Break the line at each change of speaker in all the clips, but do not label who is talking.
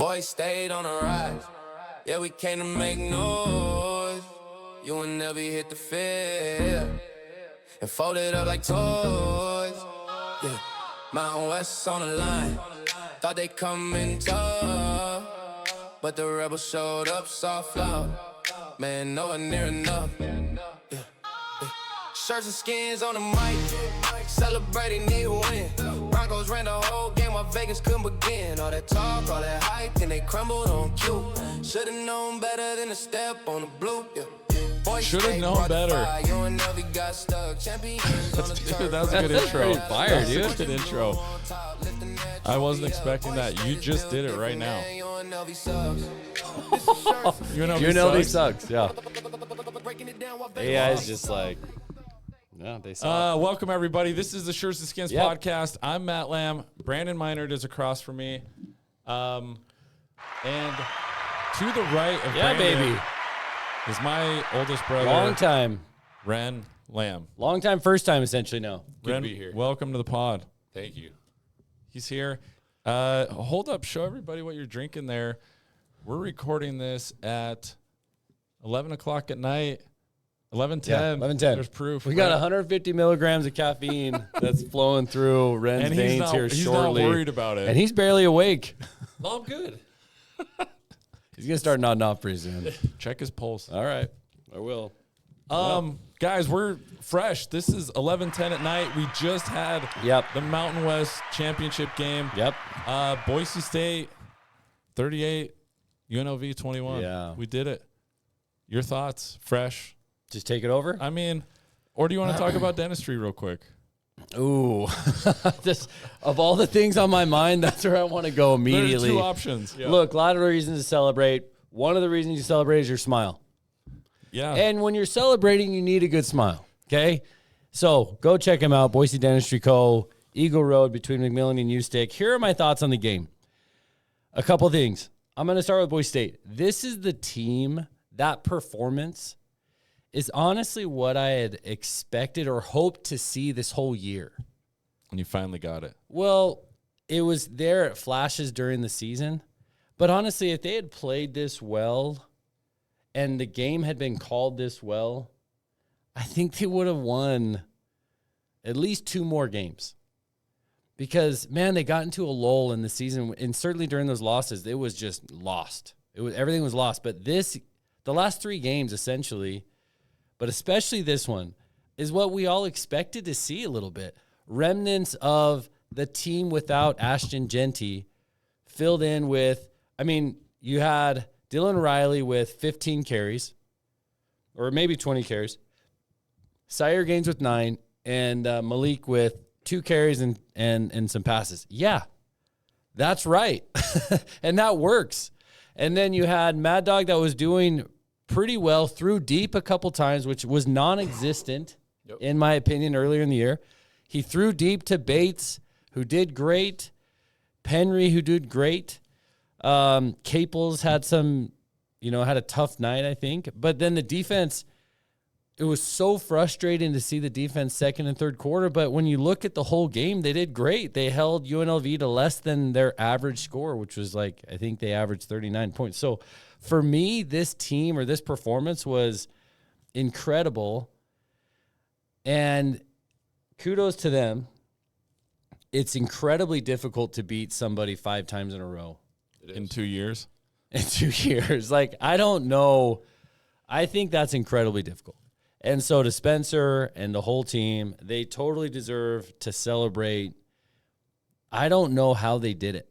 Boise State on the rise. Yeah, we came to make noise. UNLV hit the field and folded up like toys. Yeah, Mountain West on the line. Thought they coming tough, but the rebels showed up soft loud. Man, nowhere near enough. Yeah. Shirts and skins on the mic, celebrating they win. Broncos ran the whole game while Vegas couldn't begin. All that talk, all that hype, then they crumbled on cue. Should've known better than to step on the blue. Yeah.
Should've known better.
UNLV got stuck. Champions on the turf.
Dude, that was a good intro.
Fire, dude.
That's a good intro. I wasn't expecting that. You just did it right now.
UNLV sucks, yeah. AI is just like, yeah, they suck.
Welcome, everybody. This is the Shirts and Skins podcast. I'm Matt Lamb. Brandon Meinert is across from me. And to the right of Brandon
baby,
is my oldest brother.
Long time.
Renn Lamb.
Long time, first time, essentially, now.
Good to be here. Welcome to the pod.
Thank you.
He's here. Hold up. Show everybody what you're drinking there. We're recording this at 11 o'clock at night. 11:10.
Yeah, 11:10.
There's proof.
We got 150 milligrams of caffeine that's flowing through Renn's veins here shortly.
He's not worried about it.
And he's barely awake.
No, I'm good.
He's going to start nodding off pretty soon.
Check his pulse.
All right. I will.
Guys, we're fresh. This is 11:10 at night. We just had the Mountain West Championship game. Boise State 38, UNLV 21.
Yeah.
We did it. Your thoughts? Fresh.
Just take it over?
I mean, or do you want to talk about dentistry real quick?
Ooh. Just, of all the things on my mind, that's where I want to go immediately.
There are two options. Yeah.
Look, a lot of reasons to celebrate. One of the reasons you celebrate is your smile.
Yeah.
And when you're celebrating, you need a good smile, okay? So go check him out, Boise Dentistry Co., Eagle Road between McMillan and Ustick. Here are my thoughts on the game. A couple things. I'm going to start with Boise State. This is the team, that performance is honestly what I had expected or hoped to see this whole year.
And you finally got it.
Well, it was there at flashes during the season. But honestly, if they had played this well and the game had been called this well, I think they would have won at least 2 more games. Because, man, they got into a lull in the season, and certainly during those losses, it was just lost. Everything was lost. But the last 3 games, essentially, but especially this one, is what we all expected to see a little bit. Remnants of the team without Ashton Genty filled in with, you had Dylan Riley with 15 carries, or maybe 20 carries, Sire Gaines with 9, and Malik with 2 carries and some passes. Yeah, that's right. And that works. And then you had Mad Dog that was doing pretty well, threw deep a couple times, which was non-existent, in my opinion, earlier in the year. He threw deep to Bates, who did great. Penry, who did great. Caples had had a tough night, I think. But then the defense, it was so frustrating to see the defense second and third quarter. But when you look at the whole game, they did great. They held UNLV to less than their average score, which was I think they averaged 39 points. So for me, this team or this performance was incredible. And kudos to them. It's incredibly difficult to beat somebody 5 times in a row.
In 2 years?
In 2 years. I don't know. I think that's incredibly difficult. And so to Spencer and the whole team, they totally deserve to celebrate. I don't know how they did it.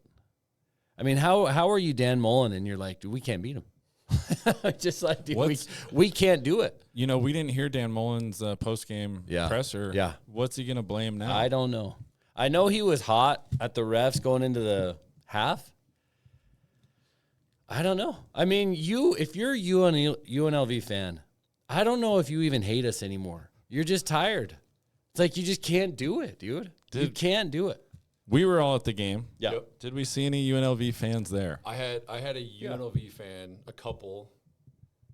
How are you Dan Mullen and you're like, dude, we can't beat him. Just dude, we can't do it.
We didn't hear Dan Mullen's post-game presser.
Yeah.
What's he going to blame now?
I don't know. I know he was hot at the refs going into the half. I don't know. If you're a UNLV fan, I don't know if you even hate us anymore. You're just tired. It's you just can't do it, dude. You can't do it.
We were all at the game.
Yeah.
Yep.
Did we see any UNLV fans there?
I had a UNLV fan, a couple,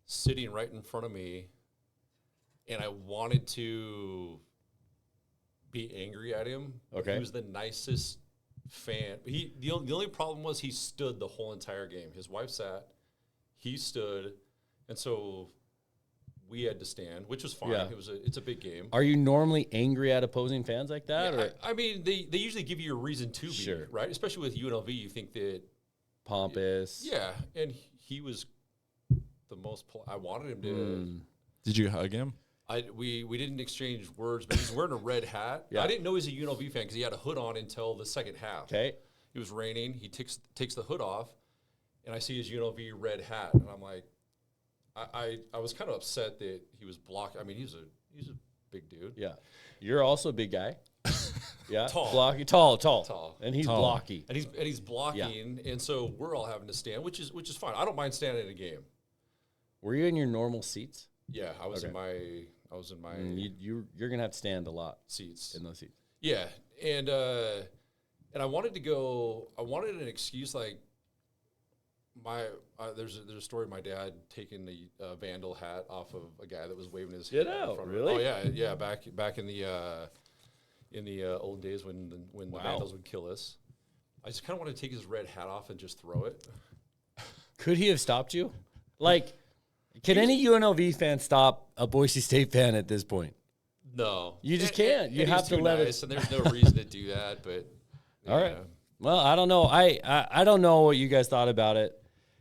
sitting right in front of me, and I wanted to be angry at him.
Okay.
He was the nicest fan. The only problem was he stood the whole entire game. His wife sat, he stood, and so we had to stand, which was fine.
Yeah.
It's a big game.
Are you normally angry at opposing fans like that?
Yeah,
or?
I mean, they usually give you a reason to
Sure.
be, right? Especially with UNLV, you think that
Pompous.
yeah, and he was the most. I wanted him to.
Did you hug him?
We didn't exchange words, but he's wearing a red hat.
Yeah.
I didn't know he was a UNLV fan because he had a hood on until the second half.
Okay.
It was raining. He takes the hood off, and I see his UNLV red hat, and I'm like, I was kind of upset that he was blocked. I mean, he's a big dude.
Yeah. You're also a big guy. Yeah.
Tall.
Blocky. Tall. And he's
Tall.
blocky.
And he's blocking, and so we're all having to stand, which is fine. I don't mind standing in a game.
Were you in your normal seats?
Yeah, I was
Okay.
in my
You're gonna have to stand a lot
seats.
in those seats.
Yeah, and I wanted to go. I wanted an excuse like there's a story of my dad taking the vandal hat off of a guy that was waving his
Get
hat in
out,
front of him.
really?
Oh yeah, back in the old days when the vandals would kill us. I just kind of wanted to take his red hat off and just throw it.
Could he have stopped you? Like, can any UNLV fan stop a Boise State fan at this point?
No,
You just can't. You
and
have
he's
to
too
let it-
nice, and there's no reason to do that. But
All right. Well, I don't know. I don't know what you guys thought about it.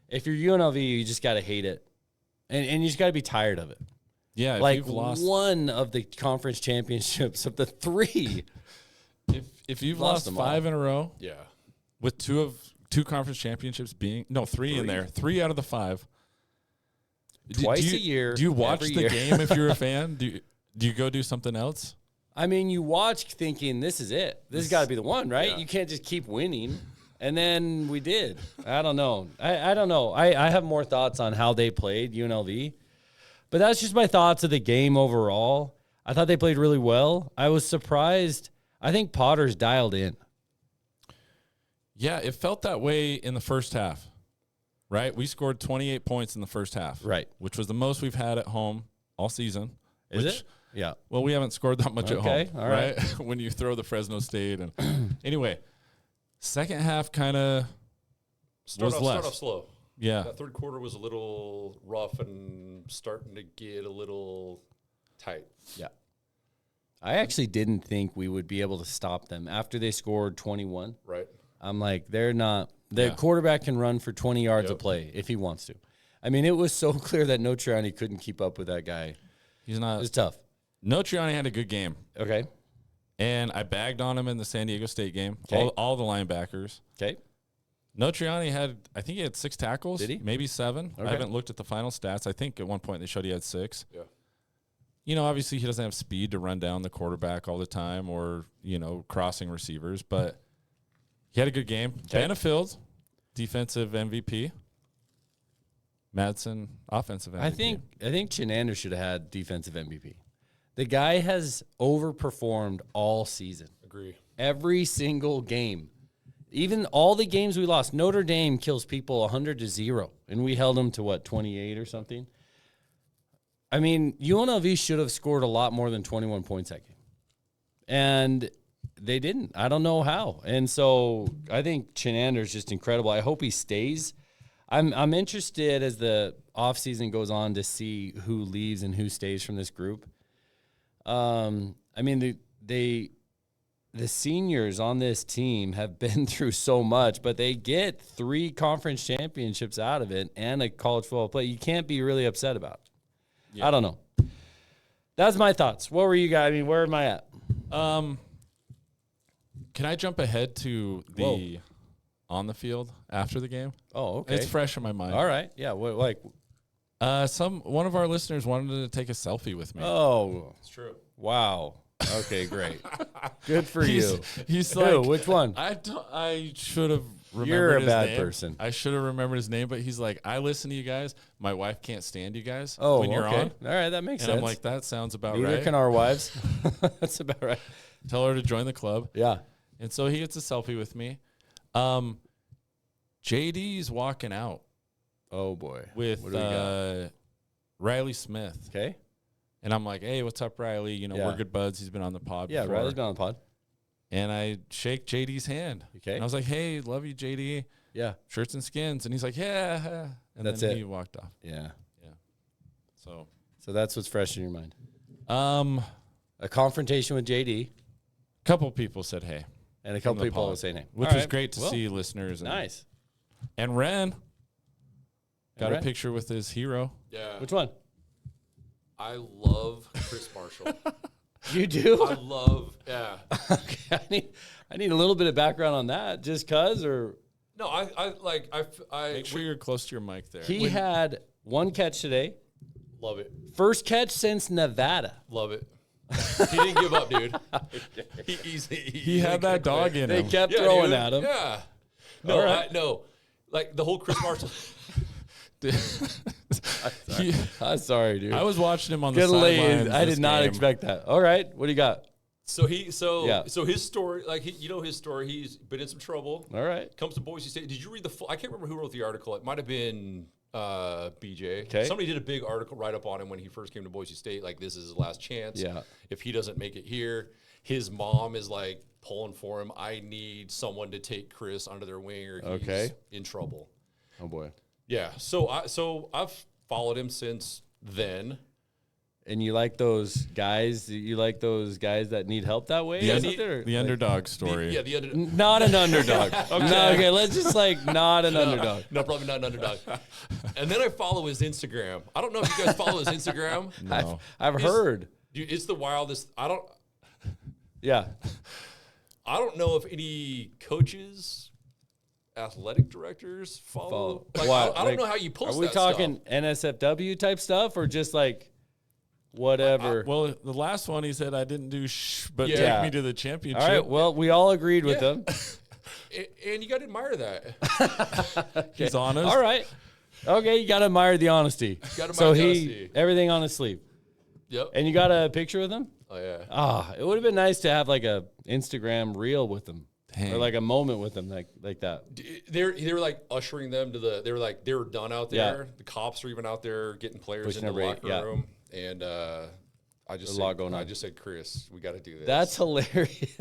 If you're UNLV, you just got to hate it. And you just got to be tired of it.
Yeah, if
Like
you've lost,
one of the conference championships of the three.
if you've
Lost
lost
them all.
5 in a row
Yeah.
with two conference championships being three in there, 3 out of the 5.
Twice
do you,
a year,
Do you watch
every
the
year.
game if you're a fan? Do you go do something else?
I mean, you watch thinking this is it. This has got to be the one, right?
Yeah.
You can't just keep winning. And then we did. I don't know. I don't know. I have more thoughts on how they played UNLV. But that's just my thoughts of the game overall. I thought they played really well. I was surprised. I think Potter's dialed in.
Yeah, it felt that way in the first half, right? We scored 28 points in the first half,
Right.
which was the most we've had at home all season.
Is
which,
it? Yeah.
Well, we haven't scored that much at
Okay,
home,
all right.
when you throw the Fresno State. And anyway, second half kind of
Start
was less.
off slow.
Yeah.
That third quarter was a little rough and starting to get a little tight.
Yeah. I actually didn't think we would be able to stop them after they scored 21.
Right.
I'm like, they're not. The
Yeah.
quarterback can run for 20 yards a
Yep.
play if he wants to. I mean, it was so clear that Notriani couldn't keep up with that guy.
He's
It
not.
was tough.
Notriani had a good game,
Okay.
and I bagged on him in the San Diego State game.
'Kay.
All the linebackers.
Okay.
Notriani I think he had 6 tackles.
Did he?
Maybe 7.
Okay.
I haven't looked at the final stats. I think at one point they showed he had 6.
Yeah.
You know, obviously he doesn't have speed to run down the quarterback all the time or, crossing receivers, but he had a good game. Benefield, defensive MVP. Madsen, offensive MVP.
I think Chenander should have had defensive MVP. The guy has overperformed all season.
Agree.
Every single game. Even all the games we lost. Notre Dame kills people 100-0, and we held them to 28 or something. I mean, UNLV should have scored a lot more than 21 points that game. And they didn't. I don't know how. And so I think Chenander's just incredible. I hope he stays. I'm interested as the offseason goes on to see who leaves and who stays from this group. I mean, the seniors on this team have been through so much, but they get 3 conference championships out of it and a college football play. You can't be really upset about it. Yeah. I don't know. That's my thoughts. What were you guys? I mean, where am I at?
Can I jump ahead to the on the field after the game?
Oh, okay.
It's fresh in my mind.
All right. Yeah. One
One of our listeners wanted to take a selfie with me.
Oh,
It's true.
wow. Okay, great. Good for you.
He's
Who?
like,
Which one?
I should have remembered
You're a
his
bad
name.
person.
I should have remembered his name, but he's like, I listen to you guys. My wife can't stand you guys
Oh,
when you're
okay.
on.
All right, that makes
And
sense.
I'm like, that sounds about
Neither
right.
can our wives. That's about right.
Tell her to join the club.
Yeah.
And so he gets a selfie with me. JD's walking out
Oh boy.
with
What do we got?
Riley Smith.
Okay.
And I'm like, hey, what's up, Riley?
Yeah.
We're good buds. He's been on the pod
Yeah,
before.
Riley's been on the pod.
and I shake JD's hand.
Okay.
And I was like, hey, love you, JD.
Yeah.
Shirts and skins. And he's like, yeah. And
That's
then
it.
he walked off.
Yeah.
Yeah. So
that's what's fresh in your mind.
A
A confrontation with JD.
couple people said hey.
And a couple
From the
people
pod,
will say hey.
which
All
was
right.
great to
Well,
see listeners.
Nice.
And Renn got
Renn?
a picture with his hero.
Yeah.
Which one?
I love Chris Marshall.
You do?
I love, yeah.
Okay, I need a little bit of background on that. Just cause, or
No, I
Make sure you're close to your mic there.
he had one catch today.
love it.
First catch since Nevada.
Love it. He didn't give up, dude.
He had that dog in
They
him.
kept
Yeah,
throwing
dude.
at him.
Yeah. No,
All right.
no. Like the whole Chris Marshall.
I'm sorry, dude.
I was watching him on the
Good late.
sidelines.
I
this
did not
game.
expect that. All right, what do you got?
So his story, his story. He's been in some trouble.
All right.
Comes to Boise State. Did you read the full? I can't remember who wrote the article. It might have been BJ.
Okay.
Somebody did a big article write up on him when he first came to Boise State. Like, this is his last chance.
Yeah.
If he doesn't make it here, his mom is like pulling for him. I need someone to take Chris under their wing, or he's
Okay.
in trouble.
Oh boy.
Yeah. So I've followed him since then.
And you like those guys? You like those guys that need help that way?
The,
or something, or
the
like-
underdog story.
Not an underdog. Okay, let's just not an underdog.
No, probably not an underdog. And then I follow his Instagram. I don't know if you guys follow his Instagram.
No.
I've heard.
Dude, it's the wildest. I don't
Yeah.
know if any coaches, athletic directors follow. Like,
What?
I don't
Like,
know how you post
Are we
that
talking
stuff.
NSFW type stuff or just like whatever?
Well, the last one he said I didn't do but
Yeah.
take me to the championship.
All right. Well, we all agreed with
Yeah.
them.
And you got to admire that.
He's honest.
All right. Okay, you got to admire the honesty.
Gotta
So
admire the
he
honesty.
everything on his sleeve.
Yep.
And you got a picture with him?
Oh, yeah.
It would have been nice to have like a Instagram reel with him.
Dang.
Or like a moment with them like that.
They were like ushering them to they were done out
Yeah.
there. The cops were even out there getting players
Pushing
in the
everybody,
locker
yeah.
room. And I just
There's a lot going on.
I just said, Chris, we got to do this.
That's hilarious.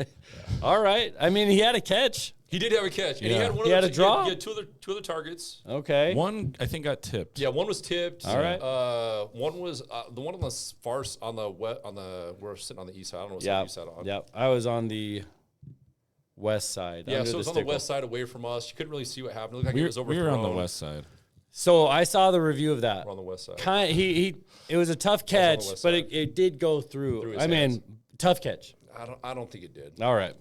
All right. I mean, he had a catch.
He did have a catch. And he
Yeah.
had one
He
of
had
those,
a draw?
He had two other targets.
Okay.
One, I think, got tipped.
Yeah, one was tipped.
All right.
One was the one on the far on the we're sitting on the east side. I don't know what side
Yeah.
you sat on.
Yeah. I was on the west side.
Yeah,
under
so it was
the
on the
stickle.
west side away from us. You couldn't really see what happened. It looked like
We
it
were,
was overthrown.
we were on the west side.
So I saw the review of that.
We're on the west side.
It was a tough
on the
catch,
west
but
side.
it did go through.
Through his
I mean,
hands.
tough catch.
I don't think it did.
All right.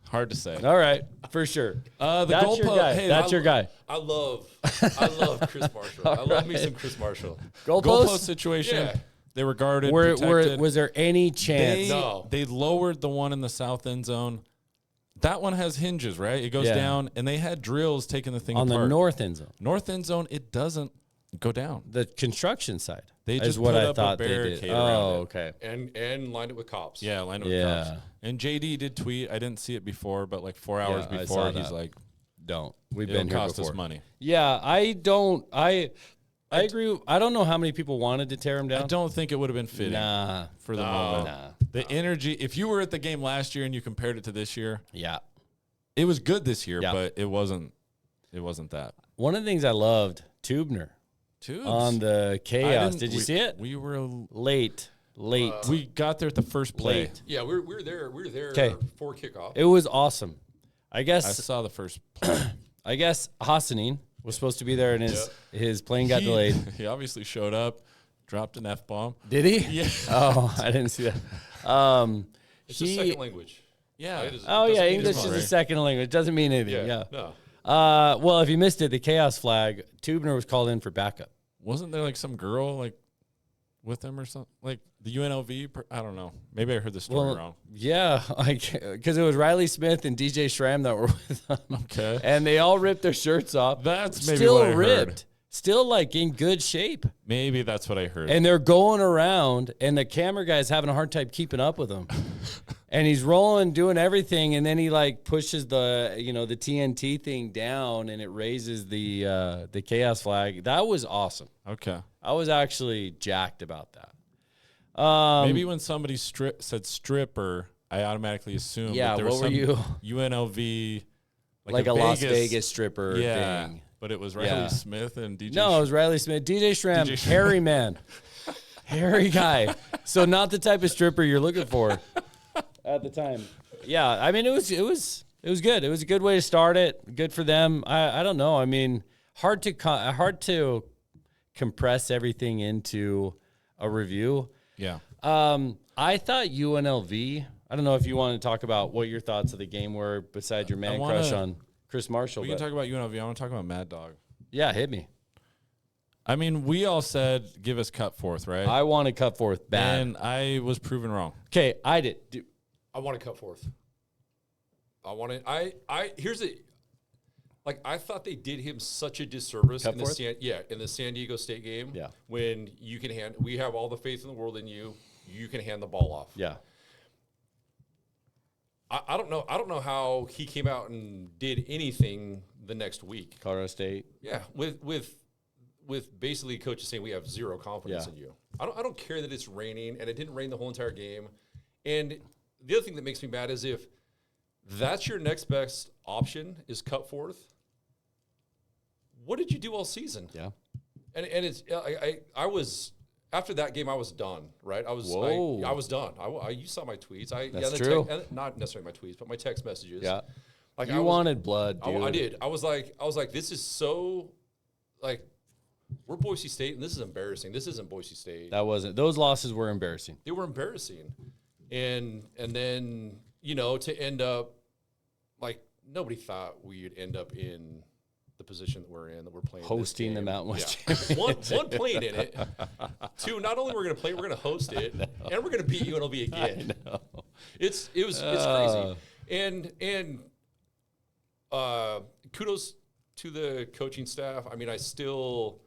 Hard to say.
All right. For sure.
The
That's your
goalpost.
guy.
Hey,
That's your guy.
I love Chris Marshall. I love me some Chris Marshall.
goalpost
Goalpost?
situation.
Yeah.
They were guarded.
Were,
protected.
was there any chance?
They,
No.
they lowered the one in the south end zone. That one has hinges, right? It goes
Yeah.
down, and they had drills taking the thing
On
apart.
the north end zone?
North end zone, it doesn't go down.
The construction side.
They
is
just
what
put
I
up a
thought they did.
barricade around
Oh,
it.
okay.
And lined it with cops.
Yeah, line with
Yeah.
cops. And JD did tweet. I didn't see it before, but like 4 hours
Yeah, I
before,
saw
he's
that.
like,
Don't. We've
"It'll
been here
cost
before.
us money."
Yeah, I don't. I agree. I don't know how many people wanted to tear him down.
I don't think it would have been fitting
Nah.
for the moment.
Nah.
The energy. If you were at the game last year and you compared it to this year,
Yeah.
it was good this year,
Yeah.
but it wasn't. It wasn't that.
One of the things I loved, Tubner
Tubes.
on the
I
chaos.
didn't-
Did you see it?
We were.
Late.
We got there at the first play.
Late.
Yeah, we were there. We were there
'Kay.
for kickoff.
It was awesome. I
I
guess
saw the first play.
Hassanin was supposed to be there, and his plane got delayed.
He obviously showed up, dropped an F-bomb.
Did he?
Yeah.
Oh, I didn't see that.
It's a second language.
Yeah.
It is-
Oh
it
yeah,
doesn't mean
English
it's
is
not,
a
right?
second language. Doesn't mean anything. Yeah.
No.
Well, if you missed it, the chaos flag. Tubner was called in for backup.
Wasn't there like some girl like with him or something? Like the UNLV? I don't know. Maybe I heard the story wrong.
Yeah, because it was Riley Smith and DJ Schramm that were with them.
Okay.
And they all ripped their shirts off.
That's maybe
still
what I
ripped.
heard.
Still like in good shape.
Maybe that's what I heard.
And they're going around, and the camera guy's having a hard time keeping up with them. And he's rolling, doing everything, and then he like pushes the the TNT thing down, and it raises the chaos flag. That was awesome.
Okay.
I was actually jacked about that.
Maybe when somebody said stripper, I automatically assumed
Yeah,
that there was
what were
some
you?
UNLV,
Like a Las Vegas stripper thing.
but it was Riley Smith and DJ.
No, it was Riley Smith. DJ Shram, hairy man. Hairy guy. So not the type of stripper you're looking for at the time. Yeah, I mean, it was good. It was a good way to start it. Good for them. I don't know. I mean, hard to compress everything into a review.
Yeah.
I thought UNLV. I don't know if you want to talk about what your thoughts of the game were besides your crush on Chris Marshall.
We can talk about UNLV. I want to talk about Mad Dog.
Yeah, hit me.
I mean, we all said give us Cutforth, right?
I want to Cutforth bad.
And I was proven wrong.
Okay, I did.
I want to Cutforth. Here's the, like, I thought they did him such a disservice in the San Diego State game.
Yeah.
When we have all the faith in the world in you. You can hand the ball off.
Yeah.
I don't know how he came out and did anything the next week.
Colorado State.
Yeah, with basically coaches saying we have zero confidence in you. I don't care that it's raining, and it didn't rain the whole entire game. And the other thing that makes me mad is if that's your next best option is Cutforth. What did you do all season?
Yeah.
And it's I was. After that game, I was done. Right, I was done. You saw my tweets.
That's true.
Not necessarily my tweets, but my text messages.
Yeah,
like
you wanted blood, dude.
I did. I was like, this is so, like, we're Boise State, and this is embarrassing. This isn't Boise State.
That wasn't. Those losses were embarrassing.
They were embarrassing, and then to end up, like, nobody thought we'd end up in the position that we're in, that we're playing,
hosting the Mountain West
Championship. One playing in it. Two, not only we're going to play, we're going to host it, and we're going to beat UNLV again.
I know.
It's crazy. And kudos to the coaching staff. I mean, I'm still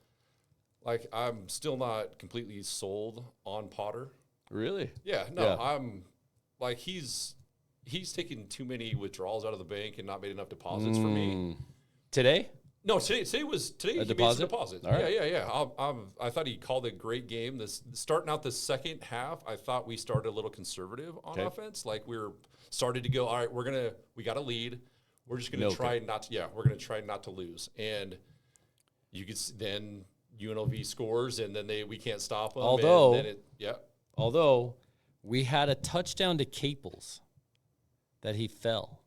not completely sold on Potter.
Really?
Yeah. No, yeah. I'm like he's taken too many withdrawals out of the bank and not made enough deposits for me.
Today?
No, today he made a deposit.
Right.
Yeah. I thought he called a great game. Starting out the second half, I thought we started a little conservative on offense. Like we started to go, all right, we got a lead. We're just going to try not to lose. And you could then UNLV scores, and then we can't stop them.
Although we had a touchdown to Caples that he fell.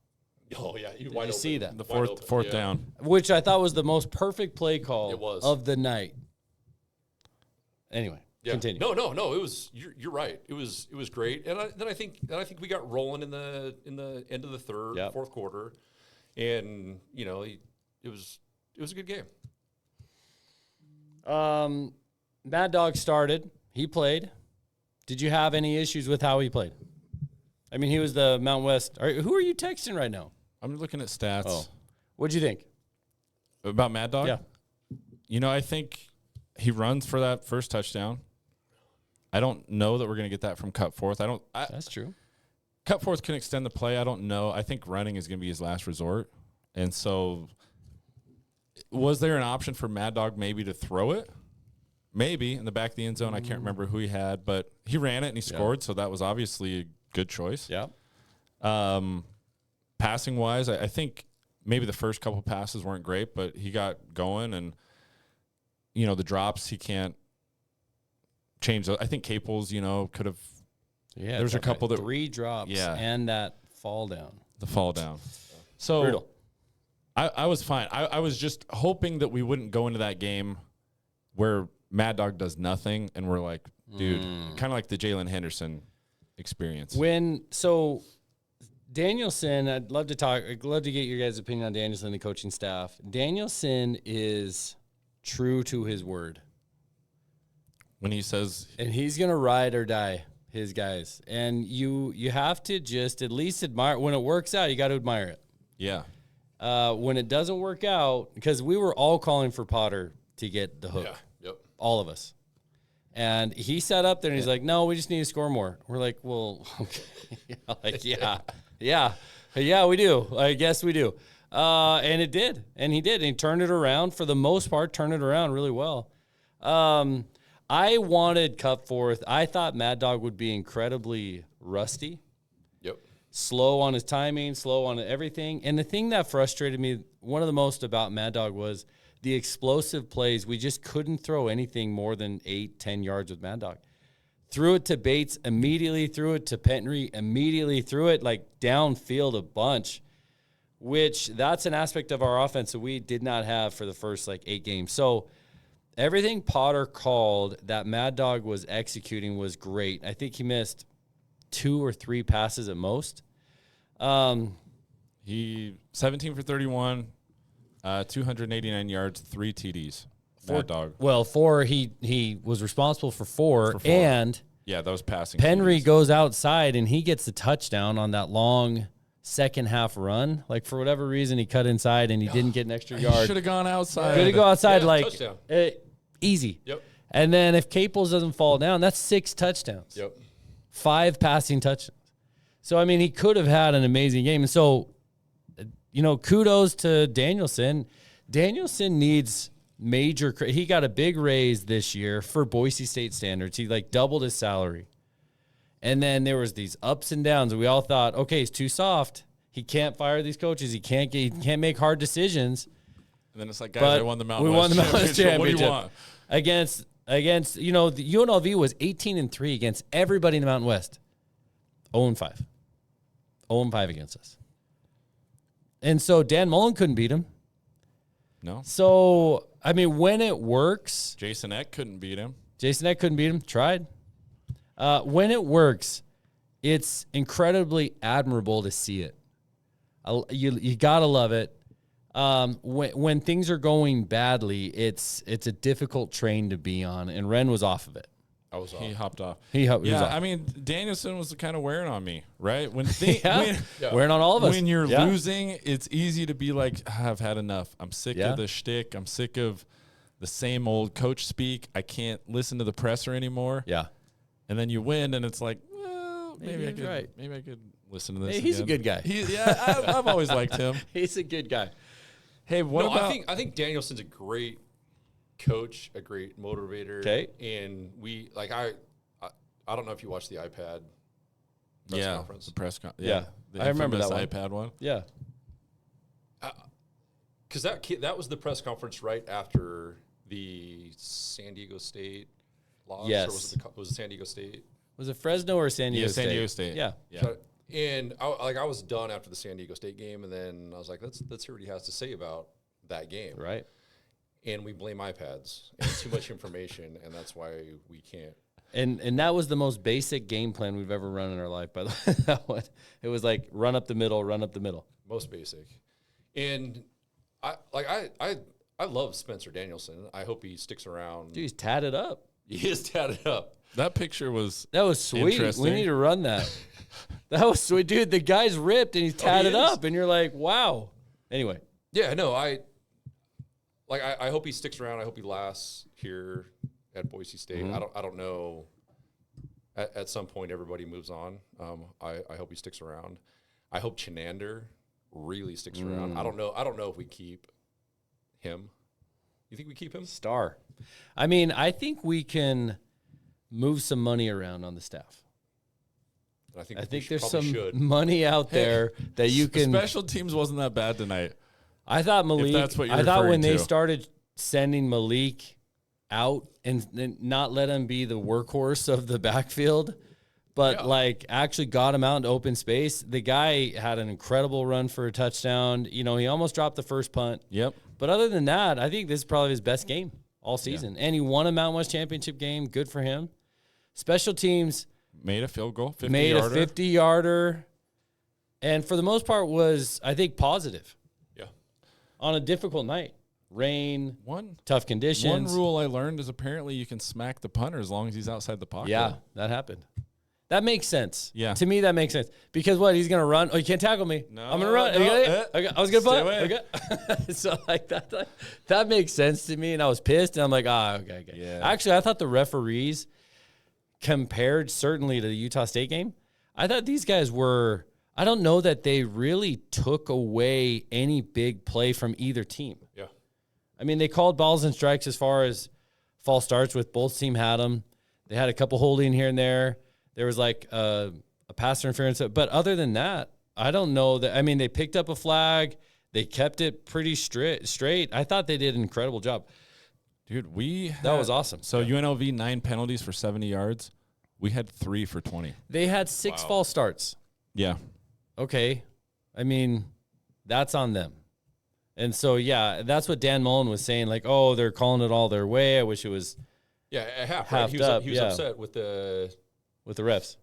Oh, yeah.
Did you see that?
The fourth down.
Which I thought was the most perfect play call of the night. Anyway, continue.
No. It was you're right. It was great. And then I think we got rolling in the end of the fourth quarter. And, it was a good game.
Mad Dog started. He played. Did you have any issues with how he played? I mean, he was the Mountain West. Who are you texting right now?
I'm looking at stats.
Oh. What'd you think?
About Mad Dog?
Yeah.
I think he runs for that first touchdown. I don't know that we're going to get that from Cutforth.
That's true.
Cutforth can extend the play. I don't know. I think running is going to be his last resort. And so was there an option for Mad Dog maybe to throw it? Maybe in the back of the end zone. I can't remember who he had, but he ran it and he scored, so that was obviously a good choice.
Yeah.
Passing wise, I think maybe the first couple passes weren't great, but he got going, and the drops he can't change. I think Caples, could have.
Yeah,
there's a couple that
3 drops, and that fall down.
The fall down. So
brutal.
I was fine. I was just hoping that we wouldn't go into that game where Mad Dog does nothing, and we're like, dude, kind of like the Jalen Henderson experience.
Danielson, I'd love to get your guys' opinion on Danielson and the coaching staff. Danielson is true to his word.
When he says...
And he's going to ride or die his guys. And you have to just at least admire... When it works out, you got to admire it.
Yeah.
When it doesn't work out, because we were all calling for Potter to get the hook.
Yeah. Yep.
All of us. And he sat up there and he's like, no, we just need to score more. We're like, well, okay. Yeah, we do. I guess we do. And it did. And he did. And he turned it around for the most part, turned it around really well. I wanted Cutforth. I thought Mad Dog would be incredibly rusty.
Yep.
slow on his timing, slow on everything. And the thing that frustrated me, one of the most about Mad Dog was the explosive plays. We just couldn't throw anything more than 8-10 yards with Mad Dog. Threw it to Bates immediately, threw it to Penry immediately, threw it like downfield a bunch, which that's an aspect of our offense that we did not have for the first 8 games. So everything Potter called that Mad Dog was executing was great. I think he missed 2 or 3 passes at most.
He 17 for 31, 289 yards, 3 TDs. Mad Dog.
Well, 4, he was responsible for 4, and
yeah, that was passing.
Penry
TDs.
goes outside and he gets the touchdown on that long second half run. For whatever reason, he cut inside and he didn't get an extra yard.
Should have gone outside.
Could have gone outside
touchdown.
Easy.
Yep.
And then if Caples doesn't fall down, that's 6 touchdowns.
Yep.
5 passing touchdowns. So, I mean, he could have had an amazing game. And so, kudos to Danielson. Danielson needs major – he got a big raise this year for Boise State standards. He, doubled his salary. And then there was these ups and downs. And we all thought, okay, he's too soft. He can't fire these coaches. He can't make hard decisions.
And then it's like, guys, I won the Mountain West.
We won the Mountain West Championship.
What do you want?
Against the UNLV was 18-3 against everybody in the Mountain West. 0-5. 0-5 against us. And so Dan Mullen couldn't beat him.
No.
So, I mean, when it works.
Jason Eck couldn't beat him.
Tried. When it works, it's incredibly admirable to see it. You got to love it. When things are going badly, it's a difficult train to be on, and Renn was off of it.
I was off.
He hopped off.
He was off.
I mean, Danielson was kind of wearing on me, right? When
wearing on all of us.
When you're losing, it's easy to be like, I've had enough. I'm sick of the shtick. I'm sick of the same old coach speak. I can't listen to the presser anymore.
Yeah.
And then you win, and it's like, well, maybe I could listen to this.
Hey, he's a good guy.
I've always liked him.
He's a good guy.
Hey, what about?
I think Danielson's a great coach, a great motivator.
Okay.
And we I don't know if you watched the iPad press conference.
The press conference.
Yeah. I remember that one.
iPad one.
Yeah.
Because that was the press conference right after the San Diego State loss.
Yes.
Or was it San Diego State?
Was it Fresno or San Diego State?
San Diego State.
Yeah.
And I was done after the San Diego State game, and then I was like, let's hear what he has to say about that game.
Right.
And we blame iPads and too much information, and that's why we can't.
And that was the most basic game plan we've ever run in our life, by the way. That one. It was like run up the middle.
Most basic. And I love Spencer Danielson. I hope he sticks around.
Dude, he's tatted up.
He is tatted up.
That picture was
sweet.
interesting.
We need to run that. That was sweet. Dude, the guy's ripped and he's tatted up. And you're like, wow. Anyway.
Yeah, no, I hope he sticks around. I hope he lasts here at Boise State. I don't know. At some point, everybody moves on. I hope he sticks around. I hope Chenander really sticks around. I don't know if we keep him. You think we keep him?
Star. I mean, I think we can move some money around on the staff.
I
think there's some money out there that you can.
Special teams wasn't that bad tonight.
I thought Malik.
If that's what you're
I thought when
referring
they
to.
started sending Malik out and not let him be the workhorse of the backfield, but actually got him out into open space. The guy had an incredible run for a touchdown. He almost dropped the first punt.
Yep.
But other than that, I think this is probably his best game all season. And he won a Mountain West Championship game. Good for him. Special teams.
Made a field goal, 50-yarder.
Made a 50-yarder. And for the most part was, I think, positive.
Yeah.
On a difficult night. Rain, tough conditions.
One rule I learned is apparently you can smack the punter as long as he's outside the pocket.
Yeah, that happened. That makes sense.
Yeah.
To me, that makes sense. Because what? He's going to run? Oh, you can't tackle me.
No,
I'm going to run.
no,
Okay. I was going to punt.
away.
Okay. So, that makes sense to me. And I was pissed. And I'm like, okay.
Yeah.
Actually, I thought the referees, compared certainly to the Utah State game, I thought these guys were, I don't know that they really took away any big play from either team.
Yeah.
I mean, they called balls and strikes as far as false starts with both team had them. They had a couple holding here and there. There was like a a pass interference. But other than that, I don't know that. I mean, they picked up a flag. They kept it pretty straight. I thought they did an incredible job.
Dude, that
was awesome.
So UNLV 9 penalties for 70 yards. We had 3 for 20.
They had 6 false starts.
Yeah.
Okay. I mean, that's on them. And so, yeah, that's what Dan Mullen was saying. Like, oh, they're calling it all their way. I wish it was
half.
Halved
He was,
up,
he was upset with the
refs.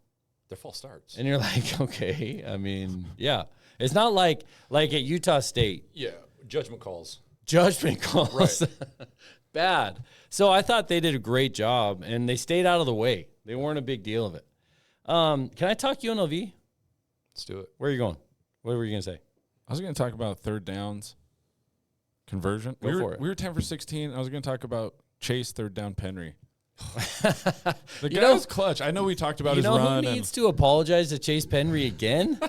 Their false starts.
And you're like, okay. I mean, yeah. It's not like at Utah State.
Yeah, judgment calls.
Right. Bad. So I thought they did a great job, and they stayed out of the way. They weren't a big deal of it. Can I talk UNLV?
Let's do it.
Where are you going? What were you going to say?
I was going to talk about third downs conversion.
Go for it.
We were 10 for 16. I was going to talk about Chase third down Penry. The
You
guy
know-
was clutch. I know we talked about his
You know
run.
who needs to apologize to Chase Penry again?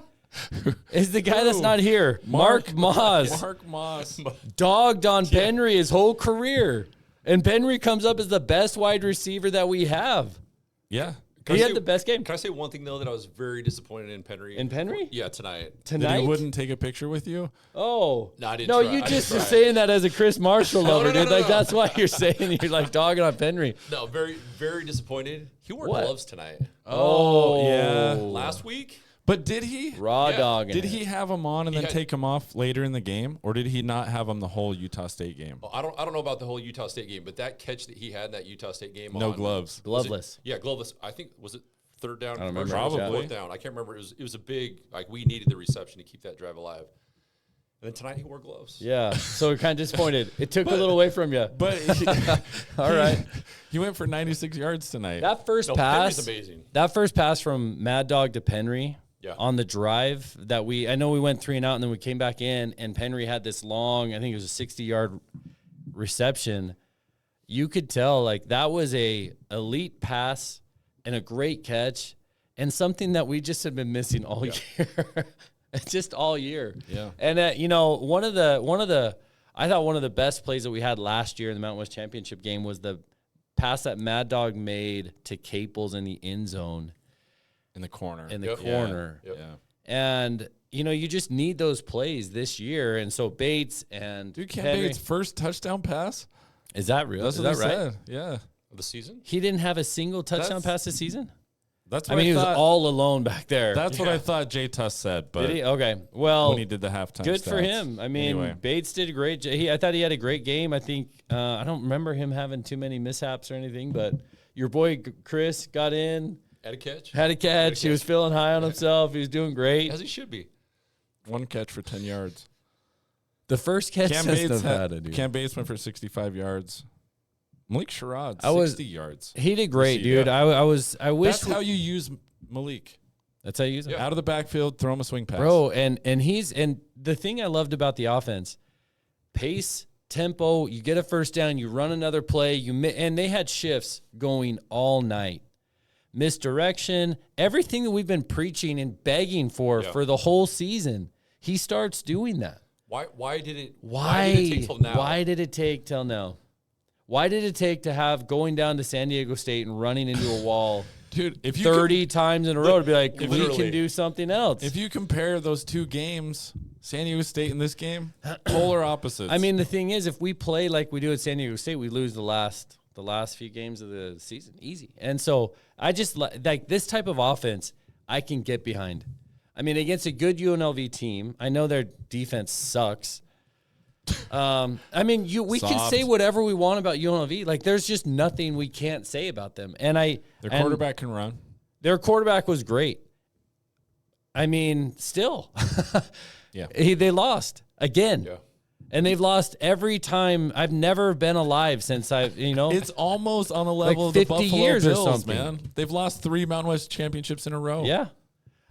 Is the guy that's not here, Mark Moss.
Mark Moss.
Dogged on Penry his whole career. And Penry comes up as the best wide receiver that we have.
Yeah.
He had the best game.
Can I say one thing, though, that I was very disappointed in Penry?
In Penry?
Yeah, tonight.
That he wouldn't take a picture with you?
Oh.
No, I didn't
No,
try.
you
I
just
didn't
are
try.
saying that as a Chris Marshall lover,
no,
dude.
no,
Like,
no.
that's why you're saying you're like dogging on Penry.
No, very, very disappointed. He wore
What?
gloves tonight.
Oh,
yeah.
Last week?
But did he?
Raw
Yeah.
dogging.
Did
it.
he have him on and then take him off later in the game? Or did he not have him the whole Utah State game?
Well, I don't know about the whole Utah State game, but that catch that he had in that Utah State game.
No gloves.
Gloveless?
Yeah, gloveless. I think, was it third down?
I don't remember.
Or was it
Probably.
fourth down. I can't remember. It was a big, like, we needed the reception to keep that drive alive. And then tonight he wore gloves.
Yeah. So we're kind of disappointed. It took a little away from you.
But
All right.
He went for 96 yards tonight.
That first
No,
pass.
Penry's amazing.
That first pass from Mad Dog to Penry.
Yeah.
On the drive that I know we went 3 and out, and then we came back in, and Penry had this long, I think it was a 60-yard reception. You could tell, like, that was a elite pass and a great catch, and something that we just have been missing all year, just all year.
Yeah.
And you know, one of the I thought one of the best plays that we had last year in the Mountain West Championship game was the pass that Mad Dog made to Caples in the end zone.
in the corner.
Corner.
Yep.
Yeah.
And, you know, you just need those plays this year. And so Bates and
Dude, Cam
Penry-
Bates' first touchdown pass?
Is that real?
That's
Is
what
that
they
right?
said. Yeah.
Of the season?
He didn't have a single touchdown
That's-
pass this season?
That's
I
what
mean, he was
thought.
all alone back there.
That's what I thought Jay Tuss said. But
Did he? Okay. Well,
when he did the halftime
good for
stats.
him. I mean,
Anyway.
Bates did a great I thought he had a great game. I think I don't remember him having too many mishaps or anything, but your boy Chris got in,
Had a catch?
had a catch. He was feeling high on himself. He was doing great.
As he should be.
One catch for 10 yards.
The first catch
Cam
says
Bates,
Nevada, dude.
Cam Bates went for 65 yards. Malik Sherrod, 60 yards.
He did great,
Receiver.
dude. I wish
That's how you use Malik.
that's how you use it.
Out of the backfield, throw him a swing pass.
Bro, and the thing I loved about the offense, pace, tempo, you get a first down, you run another play, and they had shifts going all night. Misdirection, everything that we've been preaching and begging for the whole season. He starts doing that.
Why did it take till now?
Why did it take till now? Why did it take to have going down to San Diego State and running into a wall
Dude, if you
30 times in a row to be like, we
literally.
can do something else?
If you compare those two games, San Diego State in this game, polar opposites.
I mean, the thing is, if we play like we do at San Diego State, we lose the last few games of the season, easy. And so I just like this type of offense, I can get behind. I mean, against a good UNLV team, I know their defense sucks. I mean, we can
Soft.
say whatever we want about UNLV. Like, there's just nothing we can't say about them. And
their quarterback can run.
their quarterback was great. I mean, still,
Yeah.
they lost again.
Yeah.
And they've lost every time. I've never been alive since
It's almost on the level of the
50
Buffalo
years or
Bills,
something.
man. They've lost 3 Mountain West championships in a row.
Yeah.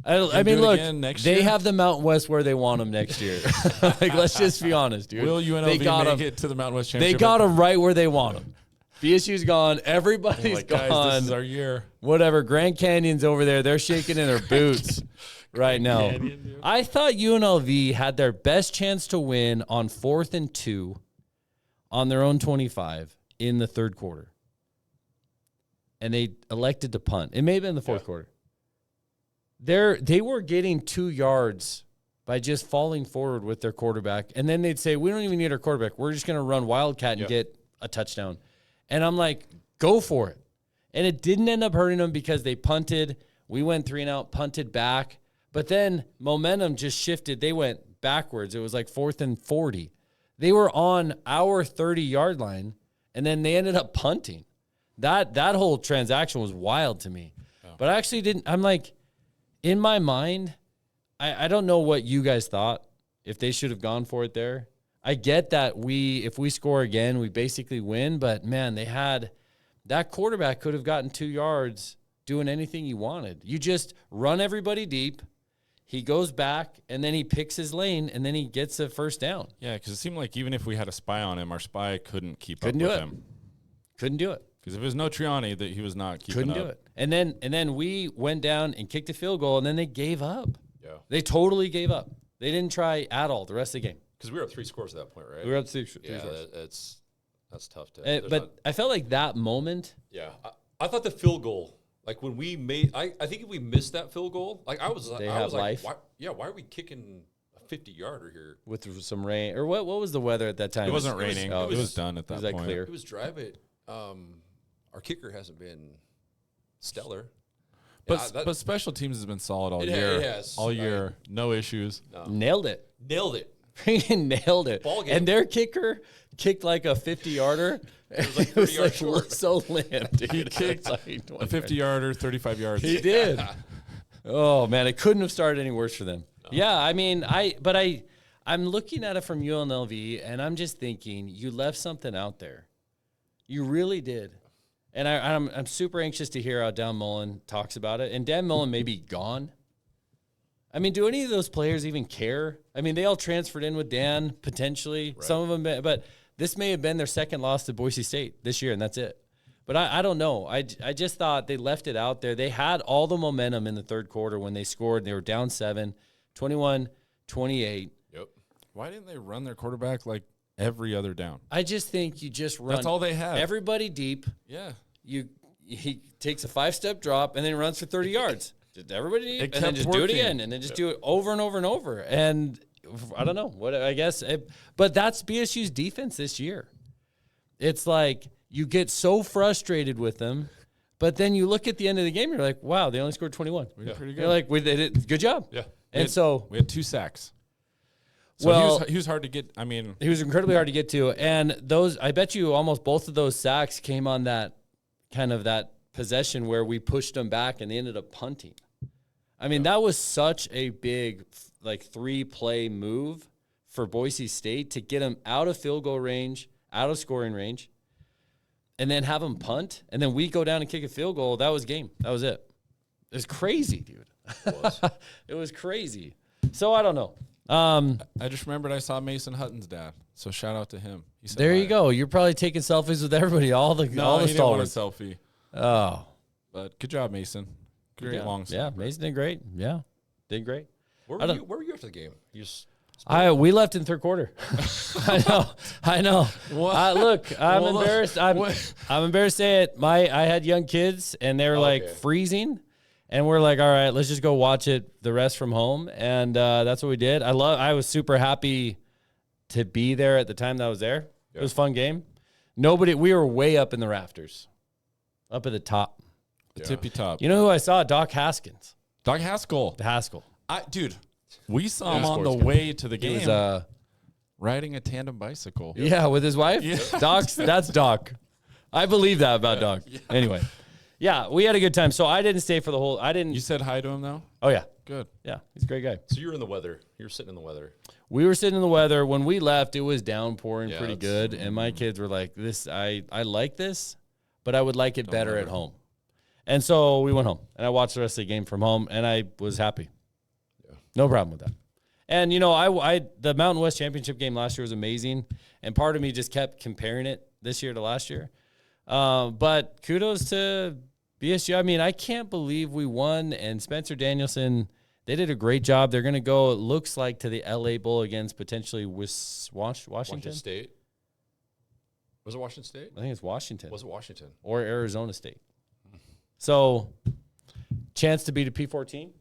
I
do
mean,
it
look,
again next
they
year?
have the Mountain West where they want them next year. Like, let's just be honest, dude.
Will
they
UNLV
got
make
'em-
it to the Mountain West
They
championship?
got them right where they want them. BSU's gone. Everybody's
like,
gone.
guys, this is our year.
Whatever. Grand Canyon's over there. They're shaking in their boots right now. I thought UNLV had their best chance to win on 4th and 2 on their own 25 in the third quarter. And they elected to punt. It may have been the fourth quarter. they were getting 2 yards by just falling forward with their quarterback. And then they'd say, we don't even need our quarterback. We're just going to run Wildcat and get a touchdown. And I'm like, go for it. And it didn't end up hurting them because they punted. We went 3 and out, punted back. But then momentum just shifted. They went backwards. It was like 4th and 40. They were on our 30-yard line, and then they ended up punting. That whole transaction was wild to me. Oh. But I actually didn't. I'm like, in my mind, I don't know what you guys thought, if they should have gone for it there. I get that if we score again, we basically win. But, man, that quarterback could have gotten 2 yards doing anything he wanted. You just run everybody deep. He goes back, and then he picks his lane, and then he gets a first down.
Yeah, because it seemed like even if we had a spy on him, our spy couldn't keep up with him.
Couldn't do it.
Because if it was no Triani, that he was not keeping up.
Couldn't do it. And then we went down and kicked a field goal, and then they gave up.
Yeah.
They totally gave up. They didn't try at all the rest of the game.
Because we were up 3 scores at that point, right?
We were up 3 scores.
Yeah, that's tough to.
But I felt like that moment.
Yeah, I thought the field goal, like when we made, I think if we missed that field goal, like I was like, why are we kicking a 50-yarder here
with some rain? Or what was the weather at that time?
It wasn't raining. It was done at that point.
Clear?
It was dry, but our kicker hasn't been stellar.
But special teams has been solid all year.
It has.
All year. No issues.
No.
Nailed it. Nailed it.
Ball game.
And their kicker kicked like a 50-yarder.
It was like 30 yards short.
So limp, dude.
He kicked a 50-yarder, 35 yards.
He did. Oh, man, it couldn't have started any worse for them. No. Yeah, I mean, I'm looking at it from UNLV, and I'm just thinking, you left something out there. You really did. And I'm super anxious to hear how Dan Mullen talks about it. And Dan Mullen may be gone. I mean, do any of those players even care? I mean, they all transferred in with Dan, potentially. Right. Some of them, but this may have been their second loss to Boise State this year, and that's it. But I don't know. I just thought they left it out there. They had all the momentum in the third quarter when they scored. They were down 7, 21-28.
Yep.
Why didn't they run their quarterback like every other down?
I just think you just run.
That's all they have.
Everybody deep.
Yeah.
He takes a 5-step drop and then runs for 30 yards. Just everybody deep, and then just do it again, and then just do it over and over and over. And I don't know what I guess, but that's BSU's defense this year. It's like you get so frustrated with them, but then you look at the end of the game, you're like, wow, they only scored 21.
We did pretty good.
You're like, they did good job.
Yeah.
And
we had 2 sacks. So he was hard to get. I mean,
he was incredibly hard to get to, and I bet you almost both of those sacks came on that kind of that possession where we pushed them back and they ended up punting. I mean, that was such a big, 3-play move for Boise State to get them out of field goal range, out of scoring range, and then have them punt, and then we go down and kick a field goal. That was game. That was it. It was crazy, dude. It was. It was crazy. So I don't know.
I just remembered I saw Mason Hutton's dad, so shout out to him. He said
there you go. You're probably taking selfies with everybody, all the
he didn't want a selfie.
Oh,
but good job, Mason. Great long
yeah, Mason did great. Yeah, did great.
Where were you after the game?
We left in third quarter. I know. Look, I'm embarrassed. I'm embarrassed to say it. I had young kids, and they were freezing. And we're like, all right, let's just go watch it the rest from home. And that's what we did. I was super happy to be there at the time that I was there. Yeah. It was a fun game. We were way up in the rafters, up at the top.
The tippy top.
You know who I saw? Doc Haskins.
Doc Haskell.
Dude,
we saw him on the way to the game. He was riding a tandem bicycle.
Yeah, with his wife. Yeah. That's Doc. I believe that about Doc. Yeah. Anyway. Yeah, we had a good time. So I didn't stay for the whole. You
said hi to him though?
Oh yeah,
good.
Yeah, he's a great guy.
So you're in the weather. You're sitting in the weather.
We were sitting in the weather. When we left, it was downpouring pretty good, and my kids were like, "This, I like this, but I would like it better at home." And so we went home, and I watched the rest of the game from home, and I was happy. Yeah, no problem with that. And the Mountain West Championship game last year was amazing, and part of me just kept comparing it this year to last year. But kudos to BSU. I mean, I can't believe we won, and Spencer Danielson, they did a great job. They're going to go, it looks like, to the LA Bowl against potentially Washington
State. Was it Washington State?
I think it's Washington.
Was it Washington?
Or Arizona State. So, chance to beat a P14.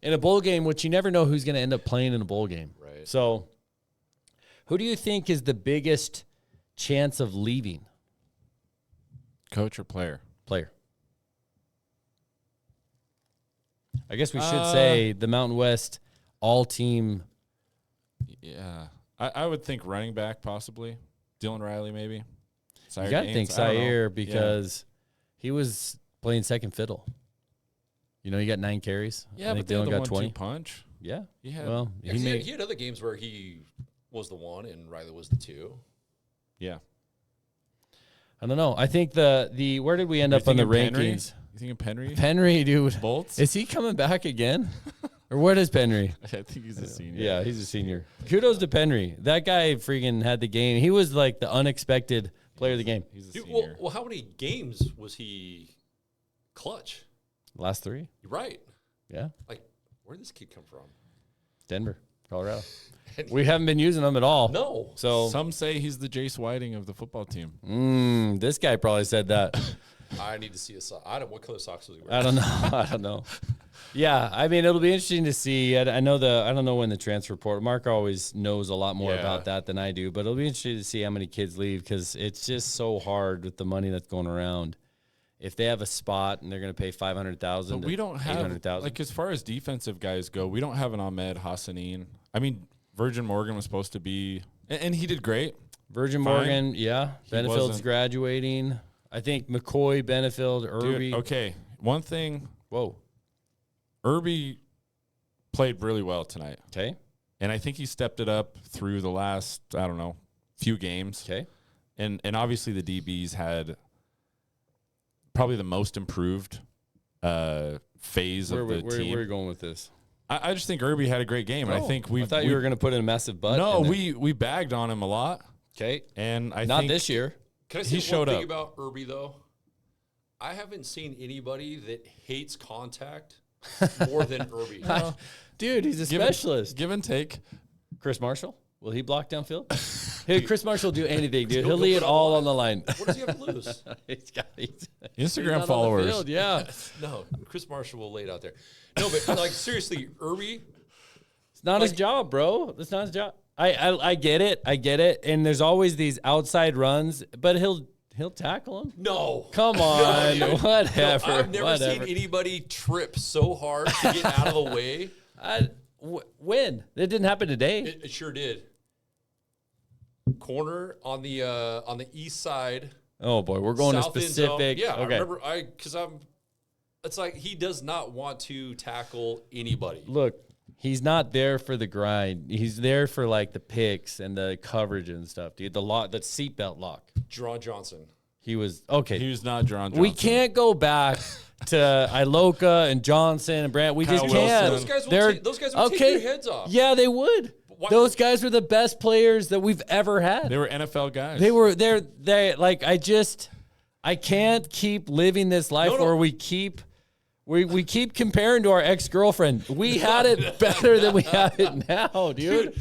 in a bowl game, which you never know who's going to end up playing in a bowl game.
Right.
So who do you think is the biggest chance of leaving?
Coach or player?
Player. I guess we should say the Mountain West all-team.
Yeah. I would think running back possibly. Dylan Riley maybe.
You got to think Zaire because he was playing second fiddle. You know, he got 9 carries.
Yeah,
I think
but Dylan
got 20
punch.
Yeah.
He had,
well,
he had other games where he was the 1 and Riley was the 2.
Yeah.
I don't know. I think the where did we end up on the rankings?
You think of Penry?
Penry, dude.
Bolts?
Is he coming back again? Or what is Penry?
I think he's a senior.
Yeah, he's a senior. Kudos to Penry. That guy freaking had the game. He was like the unexpected player of the game.
He's a
Dude,
senior.
well, how many games was he clutch?
Last 3?
You're right.
Yeah.
Like, where did this kid come from?
Denver, Colorado. We haven't been using them at all.
No.
So
some say he's the Jace Whiting of the football team.
This guy probably said that.
I need to see a sock. What color socks was he wearing?
I don't know. Yeah, I mean, it'll be interesting to see. I don't know when the transfer portal. Mark always knows a lot more about that than I do, but it'll be interesting to see how many kids leave because it's just so hard with the money that's going around. If they have a spot and they're going to pay $500,000,
we don't have like as far as defensive guys go, we don't have an Ahmed Hassanin. I mean, Virgin Morgan was supposed to be, and he did great.
Virgin Morgan, yeah. Benefield's graduating. I think McCoy, Benefield, Irby.
Dude, okay, one thing.
Whoa.
Irby played really well tonight.
Okay.
And I think he stepped it up through the last, I don't know, few games.
Okay.
And obviously the DBs had probably the most improved phase of the team.
Where are you going with this?
I just think Irby had a great game. And I think
I thought you were going to put in a massive butt.
No, we bagged on him a lot.
Okay.
And I
Not
think
this year.
Can I say one thing about Irby, though? I haven't seen anybody that hates contact more than Irby.
Dude, he's a specialist.
Give and take.
Chris Marshall, will he block downfield? Hey, Chris Marshall will do anything, dude. He'll lay it all on the line.
What does he have to lose?
Instagram followers.
Field, yeah.
No, Chris Marshall will lay it out there. No, but like seriously, Irby.
It's not his job, bro. That's not his job. I get it. I get it. And there's always these outside runs, but he'll tackle him.
No.
Come on.
No,
whatever.
No, I've never seen anybody trip so hard to get out of the way.
When? It didn't happen today.
It sure did. Corner on the east side.
Oh boy, we're going
South
to specific.
Yeah,
okay.
I remember it's like he does not want to tackle anybody.
Look, he's not there for the grind. He's there for like the picks and the coverage and stuff, dude. The seatbelt lock.
Jerron Johnson.
He was okay.
He was not Jerron Johnson.
We can't go back to Iloka and Johnson and Brandt. We just can't.
Those guys will take their heads off.
Yeah, they would. Those guys were the best players that we've ever had.
They were NFL guys.
They like I can't keep living this life where we keep comparing to our ex-girlfriend. We had it better than we have it now, dude.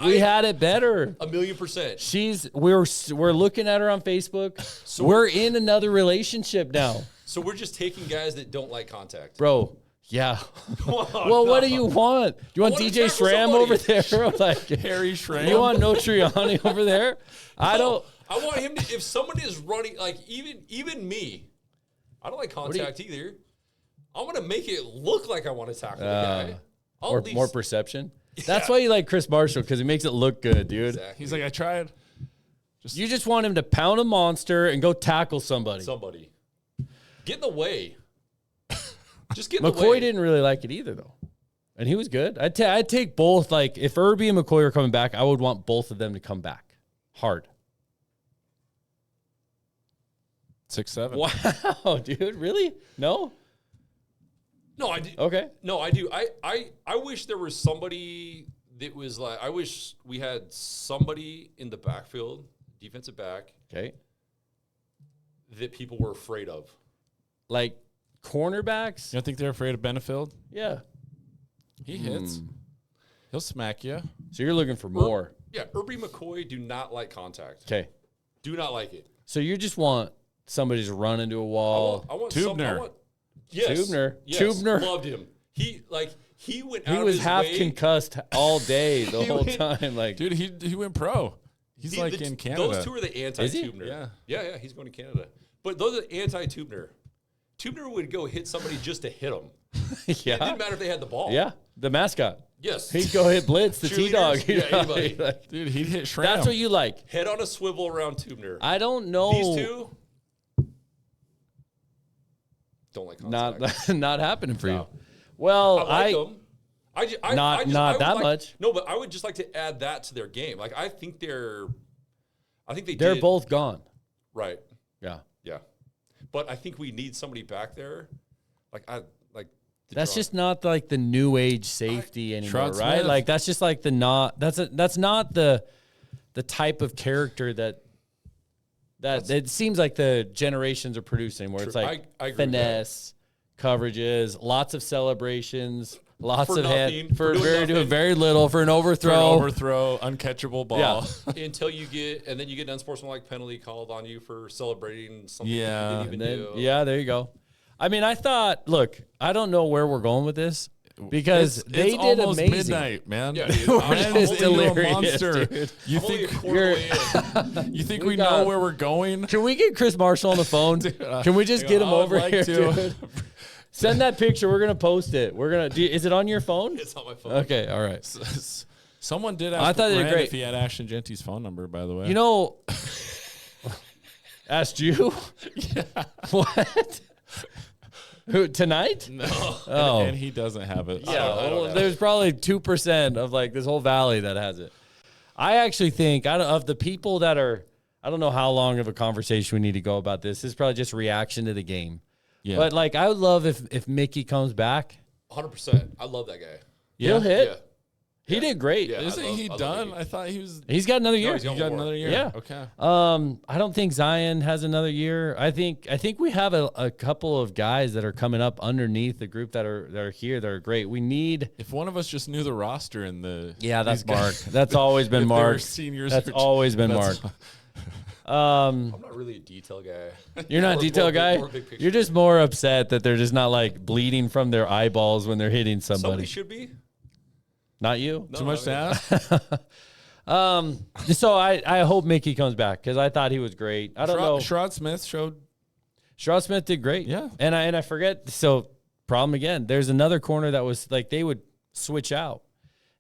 We had it better.
1,000,000%.
We're looking at her on Facebook. So we're in another relationship now.
So we're just taking guys that don't like contact.
Bro, yeah. Well, what do you want? Do you want DJ Schramm over there? Like
Harry Schramm?
You want Notriani over there? I don't.
I want him to, if someone is running, like even me, I don't like contact either. I'm going to make it look like I want to tackle the guy.
More perception. Yeah. That's why you like Chris Marshall, because he makes it look good, dude.
Exactly.
He's like, I tried.
You just want him to pound a monster and go tackle somebody.
Get in the way. Just get in the way.
McCoy didn't really like it either, though. And he was good. I'd take both. Like, if Irby and McCoy are coming back, I would want both of them to come back. Hard.
6'7".
Wow, dude. Really? No?
No, I do.
Okay.
No, I do. I wish there was somebody that was like, I wish we had somebody in the backfield, defensive back.
Okay.
That people were afraid of.
Like cornerbacks?
You don't think they're afraid of Benefield?
Yeah.
He hits. He'll smack you.
So you're looking for more.
Yeah, Irby McCoy do not like contact.
Okay.
Do not like it.
So you just want somebody to run into a wall.
I want
Tubner.
Yes.
Tubner.
Yes.
Tubner.
Loved him. He He went.
He
out
was
of his
half
way.
concussed all day, the whole time. Like,
Dude, he went pro. He's like in Canada.
Those two are the anti-Tubner. Yeah. He's going to Canada. But those are the anti-Tubner. Tubner would go hit somebody just to hit them.
yeah.
It didn't matter if they had the ball.
Yeah, the mascot.
Yes.
He'd go hit Blitz, the T-Dog.
Cheerleaders? Yeah, anybody.
Dude, he'd hit Shram.
That's what you like.
Head on a swivel around Tubner.
I don't know.
These two don't like contact.
Not happening for you. Well,
I like them.
Not that much.
No, but I would just like to add that to their game. Like I think they're
both gone.
Right.
Yeah.
Yeah. But I think we need somebody back there.
That's just not like the new age safety anymore, right?
Smith.
Like that's just like that's not the type of character that it seems like the generations are producing, where it's like
I agree
finesse, coverages, lots of celebrations, lots
For
of
nothing,
head
for doing
doing
nothing.
very little for an overthrow.
Uncatchable ball.
Yeah.
until you get an unsportsmanlike penalty called on you for celebrating something
Yeah.
you didn't even do.
Yeah, there you go. I mean, I thought, look, I don't know where we're going with this because they
it's
did
almost
amazing.
midnight, man.
Yeah, dude.
Renn is
just
into a
delirious,
monster.
dude.
You
I'm only
think
a quarter way in.
you think
We
we
got-
know where we're going?
Can we get Chris Marshall on the phone? Can we just get him
I would
over
like
here,
to.
dude? Send that picture. We're gonna post it. Is it on your phone?
It's on my phone.
Okay, all right.
Someone did ask
I thought they did
Renn
great.
if he had Ashton Genty's phone number, by the way.
You know, asked you? What? Who tonight?
no.
Oh.
And he doesn't have it.
Yeah,
so-
don't know.
there's probably 2% of like this whole valley that has it. I actually think of the people that are, I don't know how long of a conversation we need to go about this. This is probably just reaction to the game.
Yeah.
But like, I would love if Mickey comes back.
100%. I love that guy.
He'll hit.
Yeah.
He did great.
Yeah.
Isn't he
I love
done?
Mickey.
I thought he was.
He's got another year.
he's
He
got
got
one more.
another year.
Yeah.
Okay.
I don't think Zion has another year. I think we have a couple of guys that are coming up underneath the group that are here that are great. We need.
If one of us just knew the roster and the
That's
these guys-
Mark. That's always been
if they were
Mark.
seniors
That's
or-
always been Mark.
that's-
I'm not really a detail guy.
You're not a
More-
detail
more-
guy.
more big picture.
You're just more upset that they're just not like bleeding from their eyeballs when they're hitting somebody.
Somebody should be.
Not you.
No,
Too much to
I mean,
ask.
So I hope Mickey comes back because I thought he was great. I don't know.
Sherrod Smith showed.
Sherrod Smith did great.
Yeah.
And I forget. So problem again. There's another corner that was like they would switch out,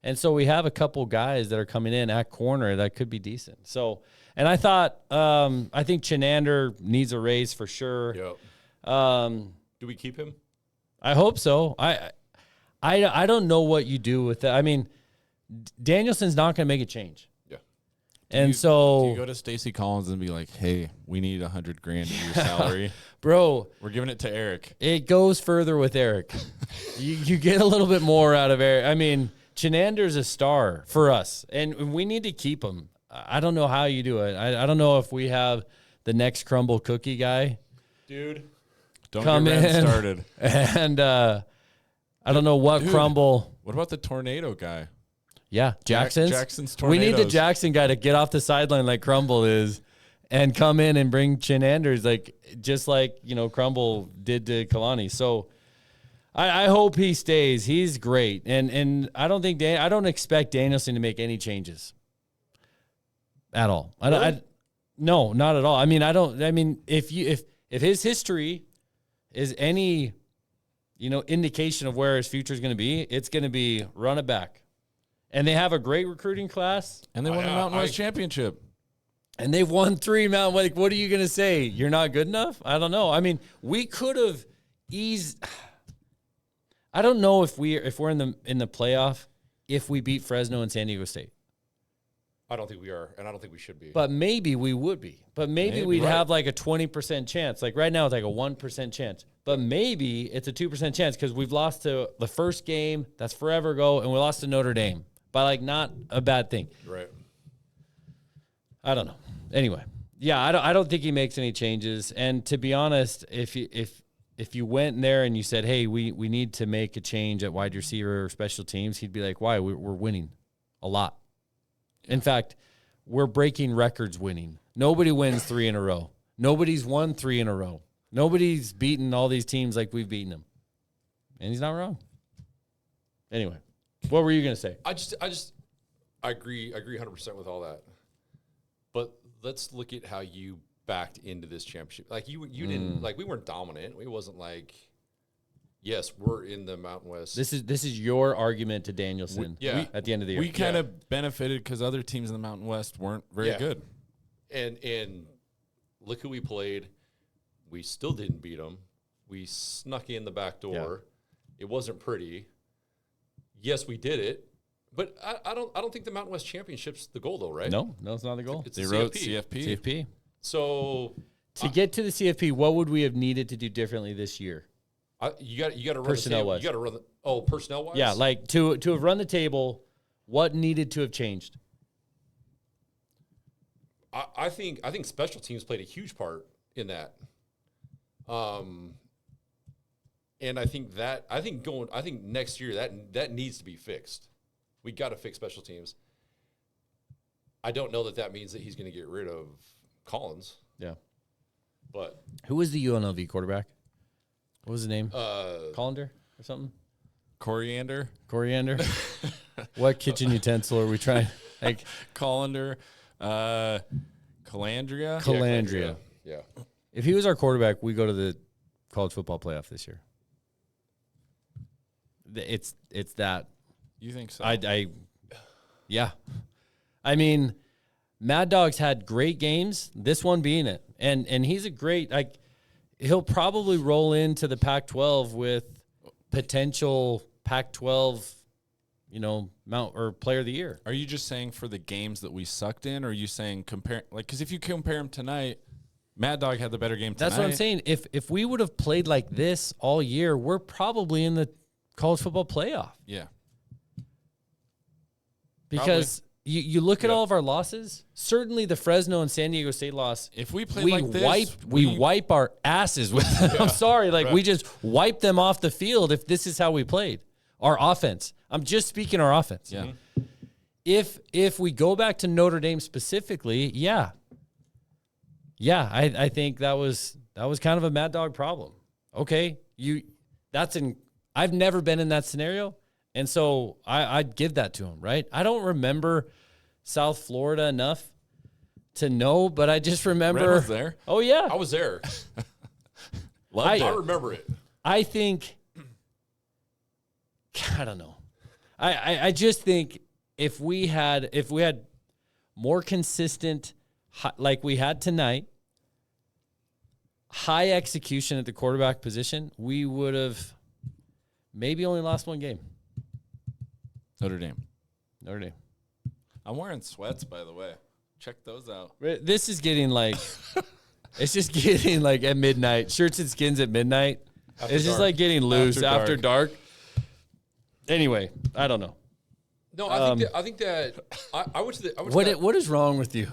and so we have a couple guys that are coming in at corner that could be decent. So and I thought I think Chenander needs a raise for sure.
Yep. Do we keep him?
I hope so. I don't know what you do with that. I mean, Danielson's not going to make a change.
Yeah.
And
Do
so,
you go to Stacey Collins and be like, "Hey, we need $100,000 in your salary.
bro,
We're giving it to Eric."
it goes further with Eric. you get a little bit more out of Eric. I mean, Chenander's a star for us, and we need to keep him. I don't know how you do it. I don't know if we have the next Crumbl cookie guy
Dude.
Don't
come
get Renn
in
started.
and I don't know what
Dude.
Crumbl.
What about the tornado guy?
Yeah, Jackson's.
Jackson's
We need the
Tornadoes.
Jackson guy to get off the sideline like Crumbl is, and come in and bring Chenanders like just like Crumbl did to Kalani. So I hope he stays. He's great, and I don't think I don't expect Danielson to make any changes at all. No, not at all. I mean, if his history is any indication of where his future is going to be, it's going to be run it back. And they have a great recruiting class,
And they won a Mountain West championship.
and they've won 3 Mountain. Like, what are you going to say? You're not good enough? I don't know. I mean, we could have eased. I don't know if we're in the playoff if we beat Fresno and San Diego State.
I don't think we are, and I don't think we should be.
But maybe we would be. But maybe we'd
right.
have like a 20% chance. Like right now, it's like a 1% chance. But maybe it's a 2% chance because we've lost to the first game. That's forever ago. And we lost to Notre Dame. By like not a bad thing.
Right.
I don't know. Anyway, yeah, I don't think he makes any changes. And to be honest, if you went in there and you said, hey, we need to make a change at wide receiver or special teams, he'd be like, why? We're winning a lot. In fact, we're breaking records winning. Nobody wins 3 in a row. Nobody's won 3 in a row. Nobody's beaten all these teams like we've beaten them. And he's not wrong. Anyway, what were you going to say?
I agree 100% with all that. But let's look at how you backed into this championship. Like you didn't, like, we weren't dominant. We wasn't like, yes, we're in the Mountain West.
This is your argument to Danielson. At the end of the year,
we kind of benefited because other teams in the Mountain West weren't very good.
And look who we played. We still didn't beat them. We snuck in the back door. It wasn't pretty. Yes, we did it. But I don't think the Mountain West Championship's the goal, though, right?
No, it's not the goal.
It's
They
the
wrote
CFP.
CFP.
So
to get to the CFP, what would we have needed to do differently this year?
You got to run
Personnel-wise.
You got to run personnel wise.
Yeah, like to have run the table, what needed to have changed?
I think special teams played a huge part in that. And I think next year that needs to be fixed. We got to fix special teams. I don't know that means that he's going to get rid of Collins.
Yeah.
But
Who was the UNLV quarterback? What was his name? Colander or something?
Coriander.
What kitchen utensil are we trying? Like
Colander. Calandria.
Calandria.
Yeah.
If he was our quarterback, we go to the college football playoff this year. It's that.
You think so?
Yeah. I mean, Mad Dog's had great games, this one being it. And he's a great, like, he'll probably roll into the Pac-12 with potential Pac-12, player of the year.
Are you just saying for the games that we sucked in, or are you saying because if you compare him tonight, Mad Dog had the better game tonight.
That's what I'm saying. If we would have played like this all year, we're probably in the college football playoff.
Yeah.
Because you look at all of our losses, certainly the Fresno and San Diego State loss.
If we play like this,
we wipe our asses with them. I'm sorry, we just wipe them off the field if this is how we played. Our offense. I'm just speaking our offense.
Yeah.
If we go back to Notre Dame specifically, I think that was kind of a Mad Dog problem. Okay, I've never been in that scenario. And so I'd give that to him, right? I don't remember South Florida enough to know, but I just remember.
Renn was there.
Oh, yeah.
I was there.
I
remember it.
I think, I don't know. I just think if we had more consistent, like we had tonight, high execution at the quarterback position, we would have maybe only lost one game.
Notre Dame. I'm wearing sweats, by the way. Check those out.
This is getting it's just getting at midnight. Shirts and skins at midnight. It's just like getting loose after dark. Anyway, I don't know.
No, I think that I went to the.
What is wrong with you?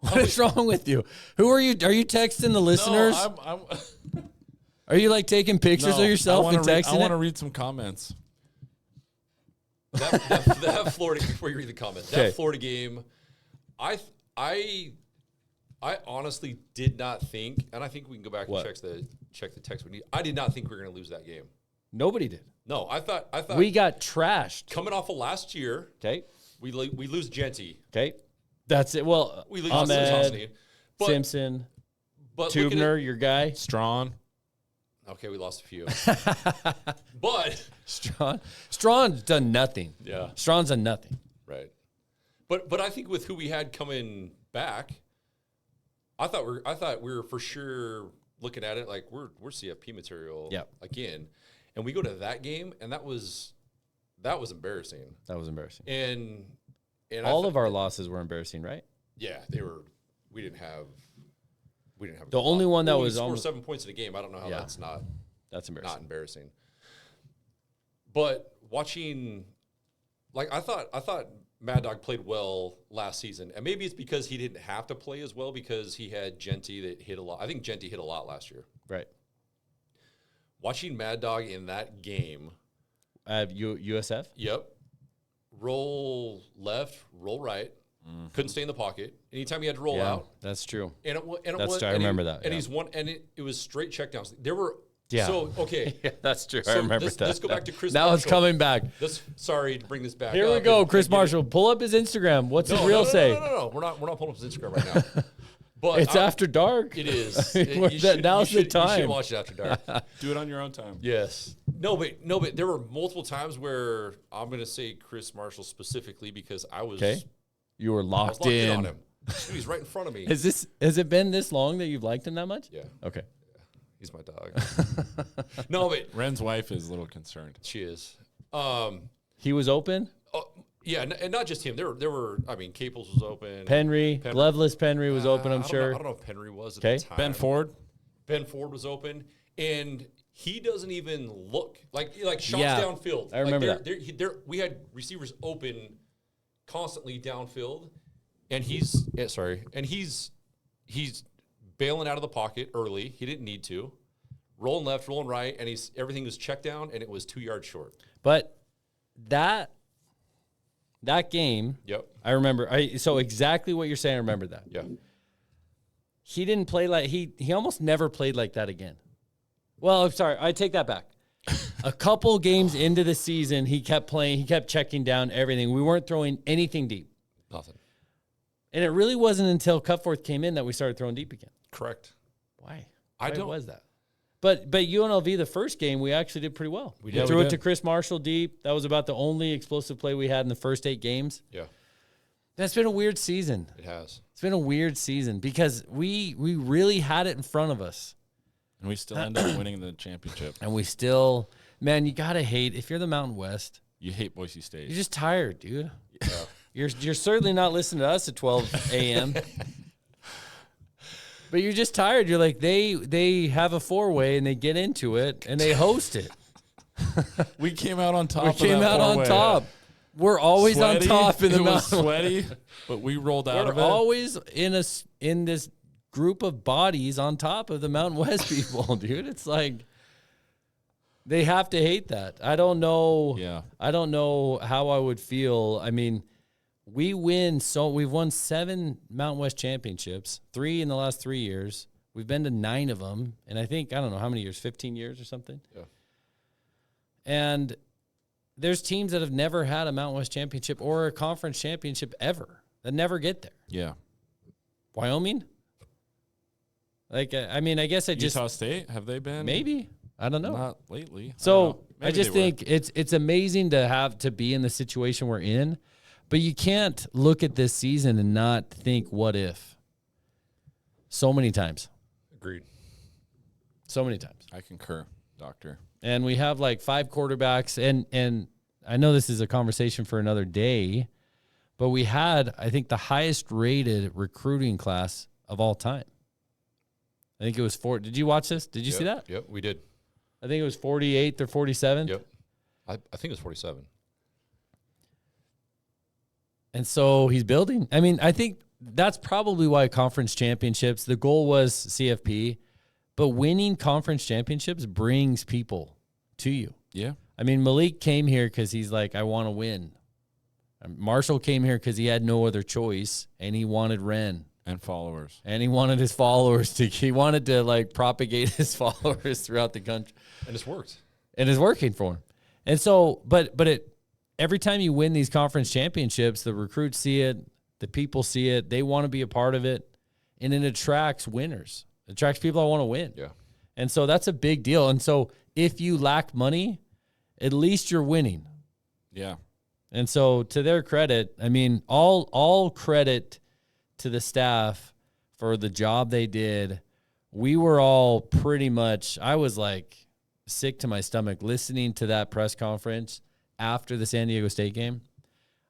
What is wrong with you? Who are you? Are you texting the listeners?
No,
Are you taking pictures of yourself and texting
I want to read some comments.
That Florida, before you read the comment, that Florida game, I honestly did not think, and I think we can go back and check the text. I did not think we were going to lose that game.
Nobody did.
No, I thought
we got trashed.
Coming off of last year.
Okay.
We lose Genty.
Okay. That's it. Well,
we lose
Ahmed, Simpson,
but
Tubner, your guy.
Strawn.
Okay, we lost a few. But
Strawn's done nothing.
Yeah.
Strawn's done nothing.
Right. But I think with who we had coming back, I thought we were for sure looking at it like we're CFP material again. And we go to that game, and that was embarrassing.
That was embarrassing.
And
all of our losses were embarrassing, right?
Yeah, they were. We didn't have.
The only one that was
almost 7 points in a game. I don't know how that's
embarrassing.
Not embarrassing. But watching, I thought Mad Dog played well last season, and maybe it's because he didn't have to play as well because he had Genty that hit a lot. I think Genty hit a lot last year.
Right.
Watching Mad Dog in that game.
USF?
Yep. Roll left, roll right. Mm-hmm. Couldn't stay in the pocket. Anytime he had to roll out.
That's true.
And
I remember that.
And he's one, and it was straight checkdowns. There were
Yeah.
So, okay.
Yeah, that's true. I
So
remember that.
Let's go back to Chris
Now
Marshall.
it's coming back.
Sorry to bring this back
Here
up
we go,
and
Chris
get it-
Marshall. Pull up his Instagram. What's his
No,
reel
no,
say?
No. We're not pulling up his Instagram right now. But
It's after dark.
It is.
Now's the time.
You should watch it after dark.
Do it on your own time.
Yes. No, but there were multiple times where I'm going to say Chris Marshall specifically because I was
Okay. You were
I was
locked
locked in on
in.
him. Dude, he's right in front of me.
Has it been this long that you've liked him that much?
Yeah,
Okay.
he's my dog. No, but
Renn's wife is a little concerned.
she is.
He was open.
Yeah, and not just him. There were. I mean, Caples was open.
Penry, gloveless Penry was open, I'm
I
sure.
don't know if Penry was at
Okay.
the time.
Ben Ford.
Ben Ford was open, and he doesn't even look like shots
Yeah,
downfield.
I remember
that. We had receivers open constantly downfield, and he's bailing out of the pocket early. He didn't need to. Rolling left, rolling right, and everything was checked down, and it was 2 yards short.
But that game,
Yep.
I remember. So exactly what you're saying, I remember that.
Yeah.
He didn't play like he almost never played like that again. Well, I'm sorry, I take that back. A couple games into the season, he kept playing, he kept checking down everything. We weren't throwing anything deep.
Nothing.
And it really wasn't until Cutforth came in that we started throwing deep again.
Correct.
Why?
I
Why
don't-
was that? But UNLV, the first game, we actually did pretty well. We
did.
threw
We
it to
did.
Chris Marshall deep. That was about the only explosive play we had in the first 8 games.
Yeah,
That's been a weird season.
it has.
It's been a weird season because we really had it in front of us.
And we still end up winning the championship.
And we still, man, you got to hate, if you're the Mountain West,
You hate Boise State.
you're just tired, dude.
Yeah.
You're certainly not listening to us at 12 a.m. But you're just tired. You're like, they have a 4-way and they get into it and they host it.
We came out on top.
We came out on top. We're always
Sweaty.
on top in the
It was
Mountain.
sweaty, but we rolled out
We're
of it.
always in this group of bodies on top of the Mountain West people, dude. It's like they have to hate that. I don't know.
Yeah.
I don't know how I would feel. I mean, we've won 7 Mountain West championships, 3 in the last 3 years. We've been to 9 of them, and I think I don't know how many years, 15 years or something.
Yeah.
And there's teams that have never had a Mountain West championship or a conference championship ever that never get there.
Yeah.
Wyoming? Like, I mean, I guess I just
Utah State, have they been?
maybe I don't know.
Not lately. I don't
So
know.
I
Maybe
just
they were.
think it's amazing to be in the situation we're in, but you can't look at this season and not think what if. So many times,
Agreed.
so many times,
I concur, Doctor.
and we have like 5 quarterbacks, and I know this is a conversation for another day, but we had I think the highest rated recruiting class of all time. I think it was 4. Did you watch this? Did you see that?
Yep, we did.
I think it was 48th or 47th.
Yep. I think it was 47.
And so he's building. I mean, I think that's probably why conference championships, the goal was CFP, but winning conference championships brings people to you.
Yeah.
I mean, Malik came here because he's like, I want to win. Marshall came here because he had no other choice, and he wanted Renn.
And followers.
And he wanted his followers he wanted to like propagate his followers throughout the country.
And it's worked.
And it's working for him. And so, but every time you win these conference championships, the recruits see it, the people see it, they want to be a part of it, and it attracts winners. It attracts people that want to win.
Yeah.
And so that's a big deal. And so if you lack money, at least you're winning.
Yeah.
And so to their credit, I mean, all credit to the staff for the job they did. We were all pretty much, I was like sick to my stomach listening to that press conference after the San Diego State game.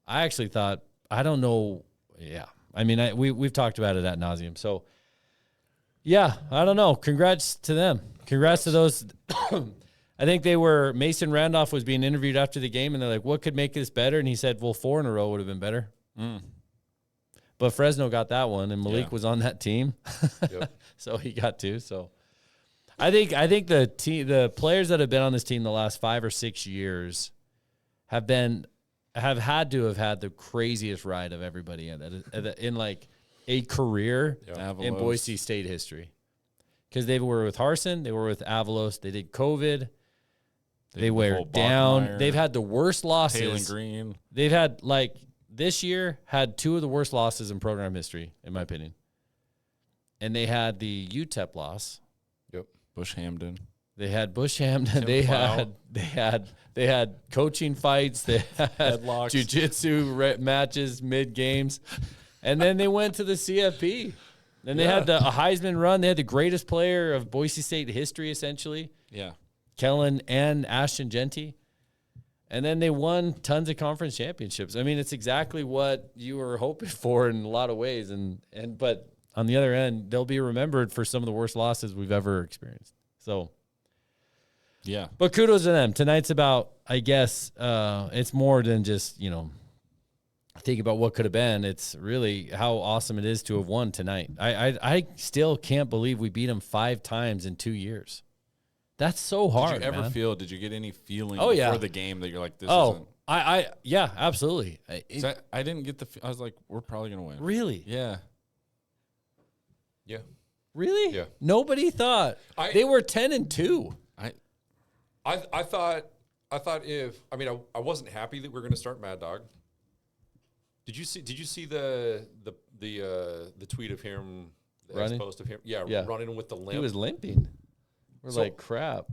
I actually thought, I don't know. Yeah. I mean, we've talked about it ad nauseum. So yeah, I don't know. Congrats to them. Congrats to those. I think Mason Randolph was being interviewed after the game, and they're like, what could make this better? And he said, well, 4 in a row would have been better. But Fresno got that one, and Malik was on that team.
Yep.
So he got 2. So I think the players that have been on this team the last 5 or 6 years have had to have had the craziest ride of everybody in like a career in
Avalos.
Boise State history. because they were with Harsin, they were with Avalos, they did COVID. They
the
were
whole
down.
Bachmeier,
They've had the worst losses.
Taylor Green.
They've had, like, this year had 2 of the worst losses in program history, in my opinion. And they had the UTEP loss.
Yep.
Bush Hamden.
They had Bush Hamden.
Tim
They had coaching fights. They had
Headlocks.
jiu-jitsu matches mid games, and then they went to the CFP. Then they had a Heisman run. They had the greatest player of Boise State history, essentially.
Yeah.
Kellen and Ashton Genty. And then they won tons of conference championships. I mean, it's exactly what you were hoping for in a lot of ways. But on the other end, they'll be remembered for some of the worst losses we've ever experienced. So,
yeah.
but kudos to them. Tonight's about, I guess, it's more than just, think about what could have been. It's really how awesome it is to have won tonight. I still can't believe we beat them 5 times in 2 years. That's so hard.
Did you ever
man.
did you get any feeling
yeah.
before the game that you're like, this isn't?
Yeah, absolutely.
I didn't get I was like, we're probably going to win.
Really?
Yeah.
Yeah.
Really?
Yeah.
Nobody thought. They were 10-2.
I thought I wasn't happy that we were going to start Mad Dog. Did you see the tweet of him, the
running?
post of him? Yeah, running with the limp.
He was limping. We're like, crap.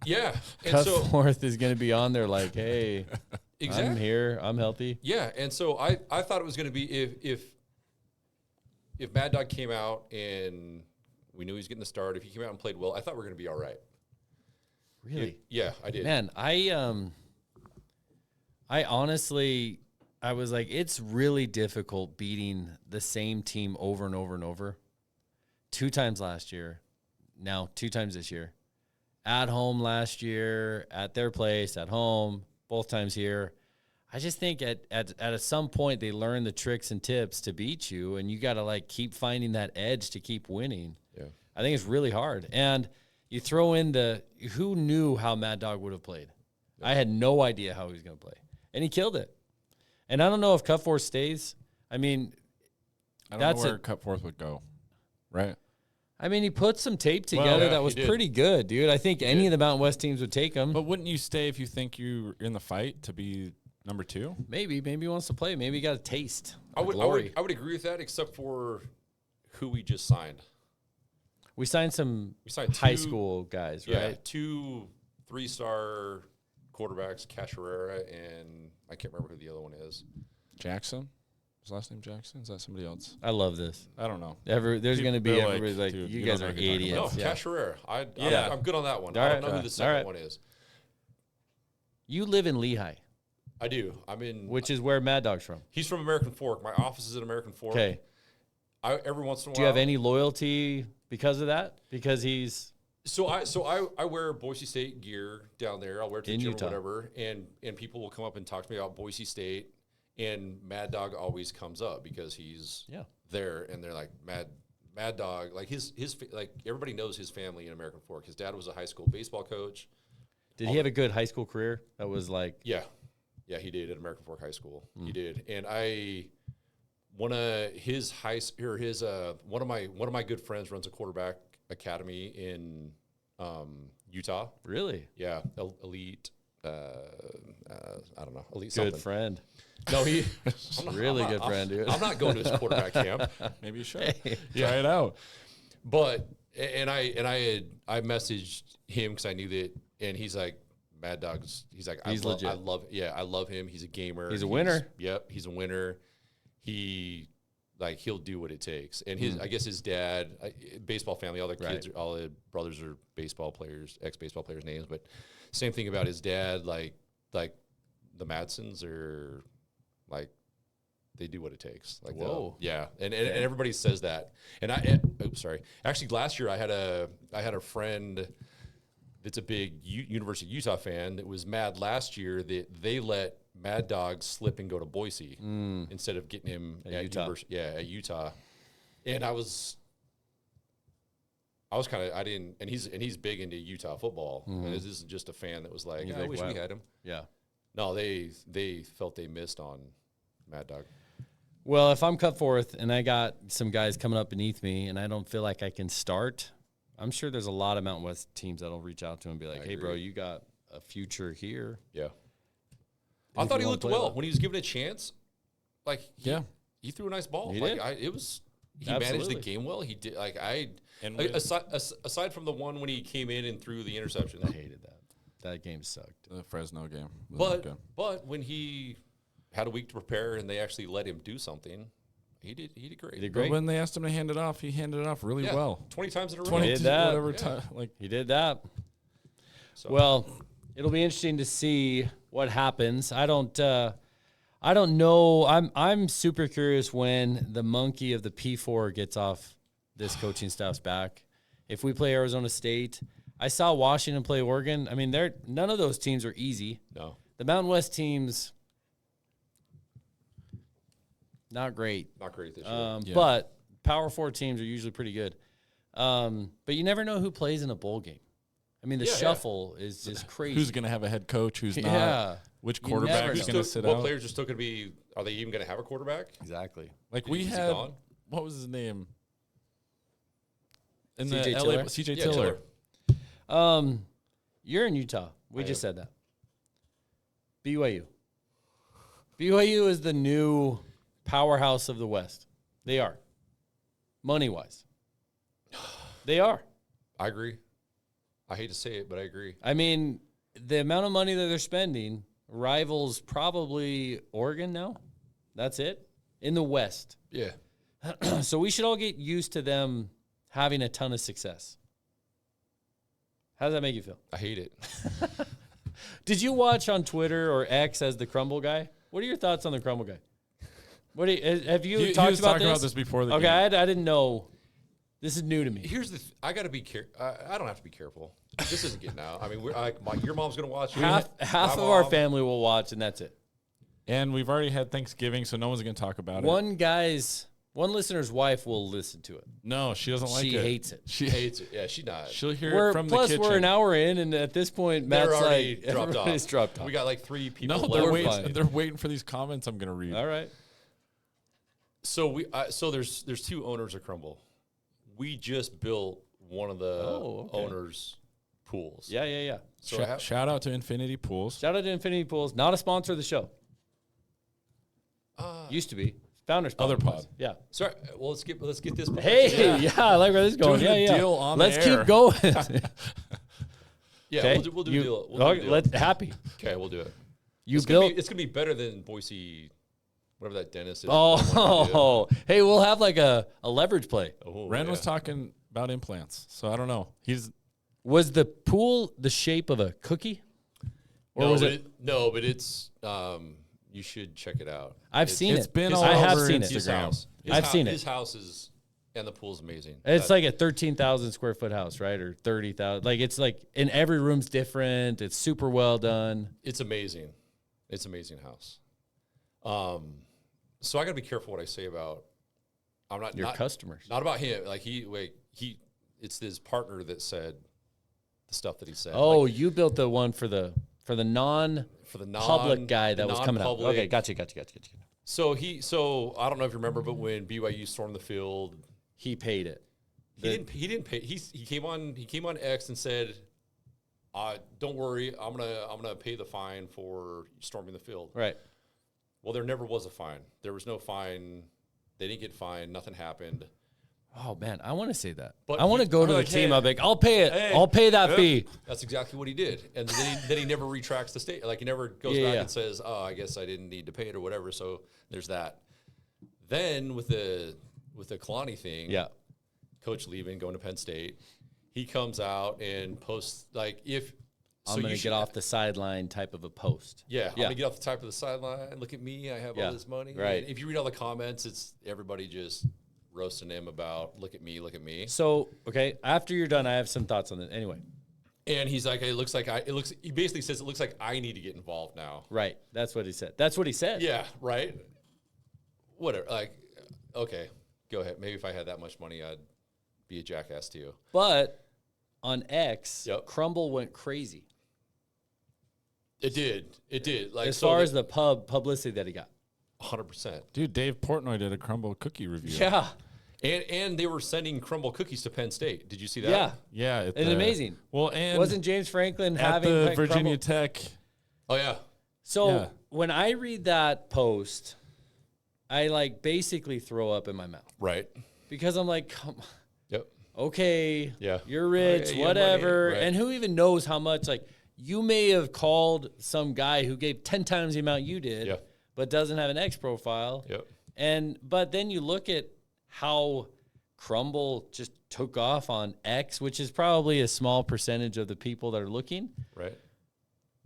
Yeah. And
Cutforth is going to be on there like, hey,
exactly.
I'm here. I'm healthy.
Yeah. And so I thought it was going to be if Mad Dog came out and we knew he was getting the start, if he came out and played well, I thought we were going to be all right.
Really?
Yeah, I did.
Man, I honestly, I was like, it's really difficult beating the same team over and over and over. 2 times last year, now 2 times this year. At home last year, at their place, at home, both times here. I just think at some point they learn the tricks and tips to beat you, and you got to like keep finding that edge to keep winning.
Yeah.
I think it's really hard. And you throw in who knew how Mad Dog would have played? Yeah. I had no idea how he was going to play. And he killed it. And I don't know if Cutforth stays. I mean,
I don't know where Cutforth would go, right?
I mean, he put some tape together that was pretty good, dude. I think any of the Mountain West teams would take him.
But wouldn't you stay if you think you're in the fight to be number 2?
Maybe he wants to play. Maybe he got a taste.
I would agree with that, except for who we just signed.
We signed high school guys, right?
Yeah, 2 3-star quarterbacks, Casherera, and I can't remember who the other one is.
Jackson? His last name Jackson? Is that somebody else?
I love this.
I don't know.
There's going to be everybody's like,
dude,
you guys are idiots.
No, Casherera. I'm good on that one. I don't know who the second one is.
You live in Lehigh.
I do. I'm in.
Which is where Mad Dog's from.
He's from American Fork. My office is in American Fork.
Okay.
Every once in a while.
Do you have any loyalty because of that? Because he's...
So I wear Boise State gear down there. I'll wear it to the gym or whatever. And people will come up and talk to me about Boise State. And Mad Dog always comes up because he's there. And they're like, Mad Dog. Like his like everybody knows his family in American Fork. His dad was a high school baseball coach.
Did he have a good high school career? That was like...
Yeah, he did at American Fork High School. He did. And one of my good friends runs a quarterback academy in Utah.
Really?
Yeah, elite. I don't know, elite.
Good
something.
friend.
No,
really good friend, dude.
I'm not going to his quarterback camp.
Maybe you should try it out.
But I messaged him because I knew that, and he's like, Mad Dog's. He's like,
he's legit.
I love him. He's a gamer.
He's a winner.
Yep, he's a winner. He'll do what it takes. And I guess his dad, baseball family, all the kids, all the brothers are baseball players, ex-baseball players' names. But same thing about his dad. Like the Madsons are like, they do what it takes. Like,
whoa,
and everybody says that. And actually, last year I had a friend that's a big University of Utah fan that was mad last year that they let Mad Dog slip and go to Boise instead of getting him at Utah. At Utah. And I was kind of, and he's big into Utah football. And this isn't just a fan that was like, I wish we had him.
Yeah.
No, they felt they missed on Mad Dog.
Well, if I'm Cutforth and I got some guys coming up beneath me and I don't feel like I can start, I'm sure there's a lot of Mountain West teams that'll reach out to him and be like, hey, bro, you got a future here.
Yeah. I thought he looked well when he was given a chance. Like, he threw a nice ball. He managed the game well. He did. Aside from the one when he came in and threw the interception.
I hated that. That game sucked.
The Fresno game.
But when he had a week to prepare and they actually let him do something, he did great.
He did great.
But when they asked him to hand it off, he handed it off really well.
20 times in a row.
20
He did that.
whatever time.
He did that.
So.
Well, it'll be interesting to see what happens. I don't know. I'm super curious when the monkey of the P4 gets off this coaching staff's back. If we play Arizona State, I saw Washington play Oregon. I mean, none of those teams are easy.
No.
The Mountain West teams, not great.
Not great this year.
But Power 4 teams are usually pretty good. But you never know who plays in a bowl game. I mean, the shuffle is just crazy.
Who's going to have a head coach? Who's not?
Yeah.
Which quarterback is going to sit out?
What players are still going to be? Are they even going to have a quarterback?
Exactly.
Like we had, what was his name? In
CJ
the
Tiller?
LA, CJ Tiller.
You're in Utah. We just said that. BYU. BYU is the new powerhouse of the West. They are. Money-wise. They are.
I agree. I hate to say it, but I agree.
I mean, the amount of money that they're spending rivals probably Oregon now. That's it. In the West.
Yeah.
So we should all get used to them having a ton of success. How does that make you feel?
I hate it.
Did you watch on Twitter or X as the Crumbl guy? What are your thoughts on the Crumbl guy? Have you talked about
this before the
game? I didn't know. This is new to me.
Here's I got to be careful. I don't have to be careful. This isn't getting out. I mean, your mom's going to watch.
Half of our family will watch, and that's it.
And we've already had Thanksgiving, so no one's going to talk about it.
One listener's wife will listen to it.
No, she doesn't like it.
She hates it.
She hates it. Yeah, she not.
She'll hear it from the kitchen.
Plus, we're an hour in, and at this point, Matt's
already
like, everybody's dropped off.
We got like 3 people.
No, they're waiting for these comments I'm going to read.
All right.
So there's 2 owners of Crumbl. We just built one of the owners' pools.
Yeah.
So shout out to Infinity Pools.
Shout out to Infinity Pools. Not a sponsor of the show. Used to be. Founders
Other pod.
Yeah.
Sorry. Well, let's get this.
Hey, yeah, I like where this is going.
Doing a deal on
Let's
the air.
keep going.
Yeah,
okay.
we'll do a deal.
Happy.
Okay, we'll do it.
It's
going to be better than Boise, whatever that dentist is.
Oh, hey, we'll have like a leverage play.
Renn was talking about implants, so I don't know.
Was the pool the shape of a cookie?
Or was it? No, but it's. You should check it out.
I've seen it.
It's been all
I have
over
seen
Instagram.
I've seen it.
His house is, and the pool's amazing.
It's like a 13,000 square foot house, right? Or 30,000. Like it's like, and every room's different. It's super well done.
It's amazing. It's an amazing house. So I got to be careful what I say about. I'm not
your customers.
Not about him. Like it's his partner that said the stuff that he said.
Oh, like, you built the one for the non-public guy that was coming out. Okay, gotcha.
So I don't know if you remember, but when BYU stormed the field,
he paid it.
He didn't pay. He came on X and said, "Don't worry, I'm gonna pay the fine for storming the field."
Right.
Well, there never was a fine. There was no fine. They didn't get fined. Nothing happened.
Oh man, I want to say that.
But
I want to go to the team. I'll be like, I'll pay it. I'll pay that fee.
That's exactly what he did. And then he never retracts the state. Like he never goes back and says, "Oh, I guess I didn't need to pay it or whatever." So there's that. Then with the Kalani thing, coach leaving, going to Penn State, he comes out and posts like
I'm going to get off the sideline type of a post.
Yeah, I'm going to get off the type of the sideline. Look at me, I have all this money.
Right.
And if you read all the comments, it's everybody just roasting him about look at me.
So, okay, after you're done, I have some thoughts on it. Anyway.
And he's like, he basically says it looks like I need to get involved now.
Right. That's what he said.
Yeah, right. Whatever. Like, okay, go ahead. Maybe if I had that much money, I'd be a jackass to you.
But on X, Crumbl went crazy.
It did. Like
as far as the publicity that he got.
100%.
Dude, Dave Portnoy did a Crumbl cookie review.
Yeah.
And they were sending Crumbl cookies to Penn State. Did you see that?
Yeah.
Yeah.
It's amazing.
Well, and
wasn't James Franklin
at
having
the
like,
Virginia
Crumbl?
Tech?
Oh, yeah.
So
Yeah.
when I read that post, I like basically throw up in my mouth
Right.
because I'm like, come on.
Yep.
Okay,
Yeah.
you're rich,
Okay, yeah,
whatever.
money, right.
And who even knows how much, like, you may have called some guy who gave 10 times the amount you did,
Yeah.
but doesn't have an X profile.
Yep.
But then you look at how Crumbl just took off on X, which is probably a small percentage of the people that are looking.
Right.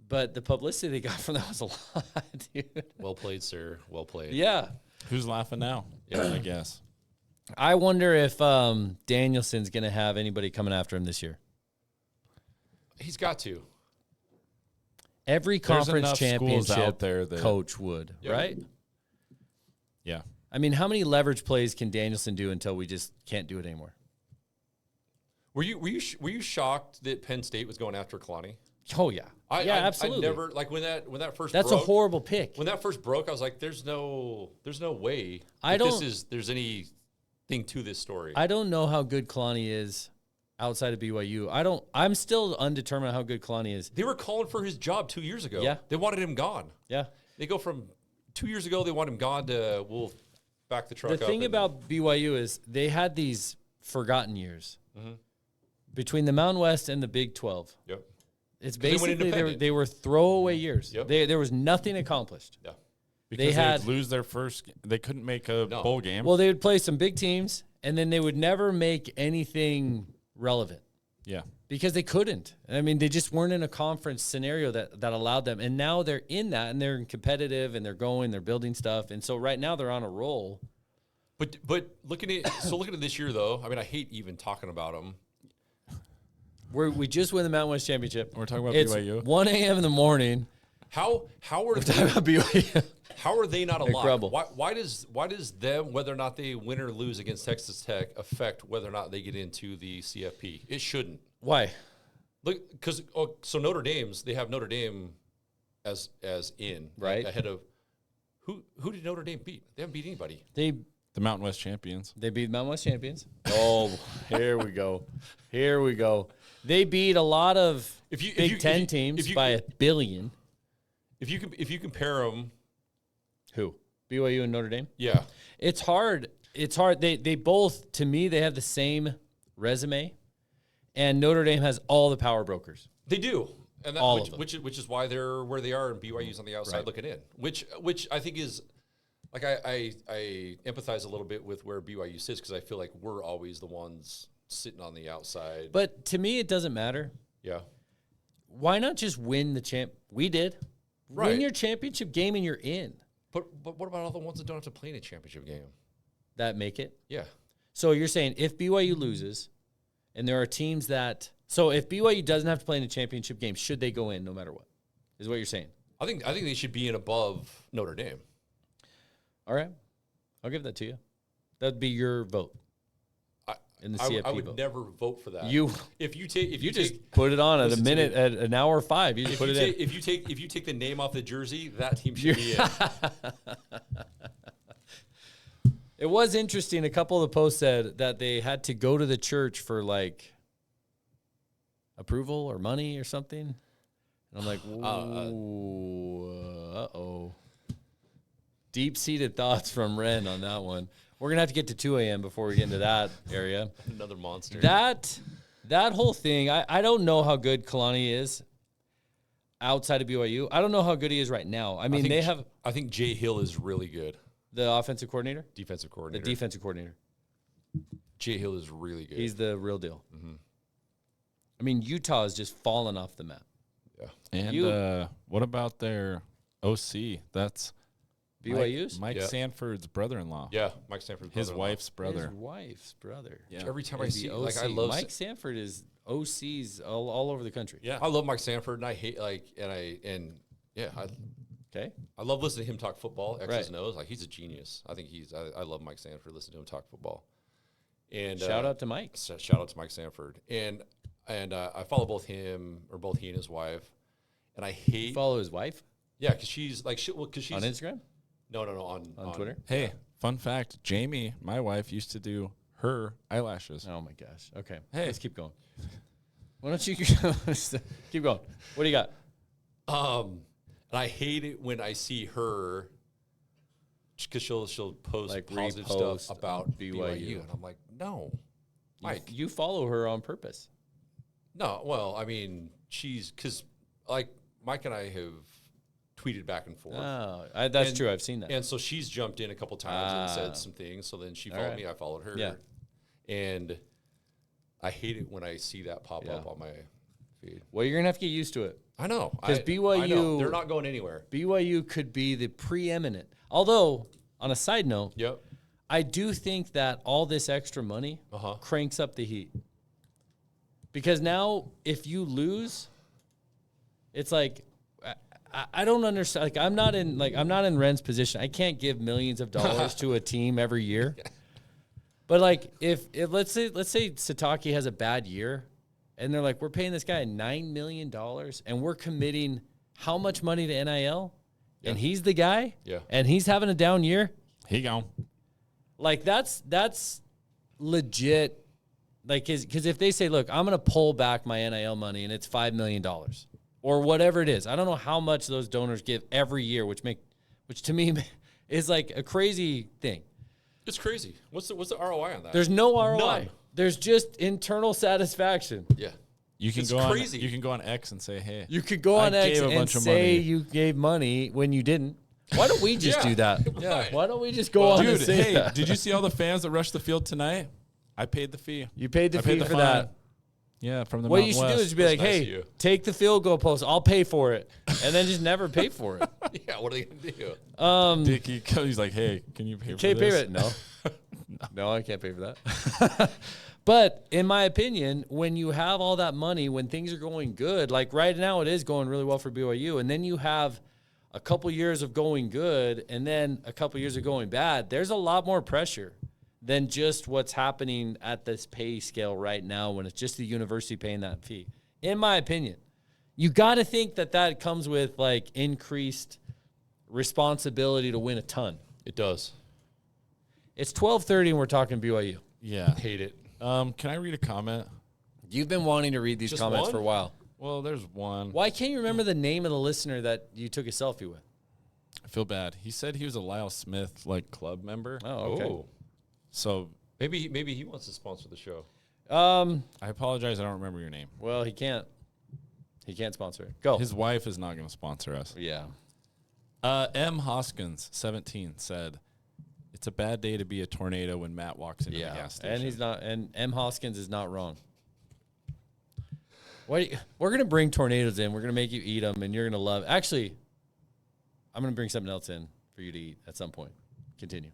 But the publicity they got from that was a lot, dude.
Well played, sir. Well played.
Yeah.
Who's laughing now? Yeah, I guess.
I wonder if Danielson's going to have anybody coming after him this year.
He's got to.
Every
There's
conference
enough schools
championship
out there that
coach would,
Yep.
right?
Yeah.
I mean, how many leverage plays can Danielson do until we just can't do it anymore?
Were you shocked that Penn State was going after Kalani?
Oh, yeah. Absolutely.
I never, like, when that first
That's
broke,
a horrible pick.
When that first broke, I was like, there's no way there's anything to this story.
I don't know how good Kalani is outside of BYU. I'm still undetermined how good Kalani is.
They were calling for his job 2 years ago.
Yeah.
They wanted him gone.
Yeah.
They go from 2 years ago, they want him gone, to we'll back the truck up.
The thing about BYU is they had these forgotten years between the Mountain West and the Big 12.
Yep.
It's
'Cause they went
basically
independent.
they were throwaway years.
Yep.
There was nothing accomplished.
Yeah.
Because
had-
they'd lose their first. They couldn't make a
No.
bowl game.
Well, they would play some big teams, and then they would never make anything relevant
yeah.
because they couldn't. I mean, they just weren't in a conference scenario that allowed them. And now they're in that, and they're competitive, and they're building stuff. And so right now they're on a roll.
But looking at this year, though, I mean, I hate even talking about them.
We just win the Mountain West Championship.
We're talking about
It's
BYU.
1 a.m. in the morning.
How are
Talking about BYU.
how are they not
Hey,
alive?
Crumbl.
Why does them, whether or not they win or lose against Texas Tech, affect whether or not they get into the CFP? It shouldn't.
Why?
Look, because so they have Notre Dame as in,
Right.
like, ahead of who did Notre Dame beat? They haven't beat anybody.
The Mountain West champions.
They beat Mountain West champions. Oh, here we go. Here we go. They beat a lot of Big Ten teams by a billion.
If you compare them,
Who? BYU and Notre Dame?
yeah,
It's hard. It's hard. They both, to me, they have the same resume, and Notre Dame has all the power brokers.
they do, and
All of them.
which is why they're where they are, and BYU's on the outside
Right.
looking in. Which I think is, like, I empathize a little bit with where BYU sits, because I feel like we're always the ones sitting on the outside.
But to me, it doesn't matter.
Yeah,
Why not just win the champ? We did.
Right.
Win your championship game and you're in.
but what about all the ones that don't have to play in a championship game?
That make it.
Yeah,
So you're saying if BYU loses, and there are teams that, so if BYU doesn't have to play in a championship game, should they go in no matter what? Is what you're saying?
I think they should be in above Notre Dame.
All right, I'll give that to you. That'd be your vote in the CFP
I would
vote.
never vote for that. If you
Just put it on at a
listen to
minute
me.
at an hour 5. You just put it in.
If you take the name off the jersey, that team should be in.
It was interesting. A couple of the posts said that they had to go to the church for like approval or money or something. And I'm like, uh-oh. Deep-seated thoughts from Renn on that one. We're going to have to get to 2 a.m. before we get into that area.
Another monster.
That whole thing, I don't know how good Kalani is outside of BYU. I don't know how good he is right now. I mean,
I think Jay Hill is really good.
The offensive coordinator?
Defensive
The
coordinator.
defensive coordinator.
Jay Hill is really good.
He's the real deal. I mean, Utah is just falling off the map.
yeah.
And what about their OC? That's
BYU's?
Mike
Yeah.
Sanford's brother-in-law.
Yeah, Mike Sanford's
His
brother-in-law.
wife's brother.
His wife's brother.
Yeah.
Every time I
Is he
see,
OC?
like, I love
Mike Sanford is OCs all over the country.
Yeah.
I love Mike Sanford, and I hate I
Okay.
love listening to him talk football. X's
Right.
and O's, like, he's a genius. I think I love Mike Sanford. Listen to him talk football. And
Shout out to Mike.
shout out to Mike Sanford. And I follow both he and his wife. And I hate
Follow his wife
because she's like she's
on Instagram,
no on
on Twitter.
Hey, fun fact: Jamie, my wife, used to do her eyelashes.
Oh my gosh. Okay.
Hey.
Let's keep going. Why don't you keep going? What do you got?
And I hate it when I see her because she'll post
Like
positive
repost
stuff about
BYU.
BYU, and I'm like, no, Mike,
You follow her on purpose.
no. Well, I mean, because like Mike and I have tweeted back and forth.
Oh, that's true. I've seen that.
And so she's jumped in a couple times and said some things. So then she followed
right.
me, I followed her.
Yeah.
And I hate it when I see that pop up on my feed.
Well, you're gonna have to get used to it.
I know.
Because BYU,
I know. They're not going anywhere.
BYU could be the preeminent. Although, on a side note,
Yep.
I do think that all this extra money cranks up the heat. Because now, if you lose, it's like I don't understand. Like I'm not in Renn's position. I can't give millions of dollars to a team every year. But like if let's say Satake has a bad year, and they're like, we're paying this guy $9 million, and we're committing how much money to NIL, and he's the guy, and he's having a down year.
He gone.
Like that's legit. Like because if they say, look, I'm gonna pull back my NIL money, and it's $5 million or whatever it is. I don't know how much those donors give every year, which to me is like a crazy thing.
It's crazy. What's the ROI on that?
There's no ROI.
None.
There's just internal satisfaction.
Yeah.
You can
It's
go
crazy.
on. You can go on X and say, "Hey,
You could go on
I
X
gave a
and
bunch of
say
money.
you gave money when you didn't. Why don't we just
Yeah.
do that?
Yeah.
Why don't we just go on and
dude,
say
hey,
that?
did you see all the fans that rushed the field tonight? I paid the fee.
You paid the
I paid
fee
the
for
fine.
that.
Yeah, from the
What
Mountain
you should
West.
do is be like,
That's nice
hey,
of you.
take the field goal post. I'll pay for it. And then just never pay for it.
Yeah, what are they going to do?
Dickie, he's like, hey, can you pay for
Can't pay
this?
for it. No. No, I can't pay for that. But in my opinion, when you have all that money, when things are going good, like right now it is going really well for BYU, and then you have a couple years of going good and then a couple years of going bad, there's a lot more pressure than just what's happening at this pay scale right now when it's just the university paying that fee. In my opinion, you got to think that comes with like increased responsibility to win a ton.
It does.
It's 12:30 and we're talking BYU.
Yeah.
Hate it.
Can I read a comment?
You've been wanting to read these
Just
comments
one?
for a while.
Well, there's one.
Why can't you remember the name of the listener that you took a selfie with?
I feel bad. He said he was a Lyle Smith club member.
Oh, okay.
Oh.
So
Maybe he wants to sponsor the show.
I apologize. I don't remember your name.
Well, he can't. He can't sponsor it. Go.
His wife is not going to sponsor us.
Yeah.
M. Hoskins, 17, said, "It's a bad day to be a tornado when Matt walks into the gas station."
And he's not. And M. Hoskins is not wrong. We're gonna bring tornadoes in. We're gonna make you eat them, and you're gonna love. Actually, I'm gonna bring something else in for you to eat at some point. Continue.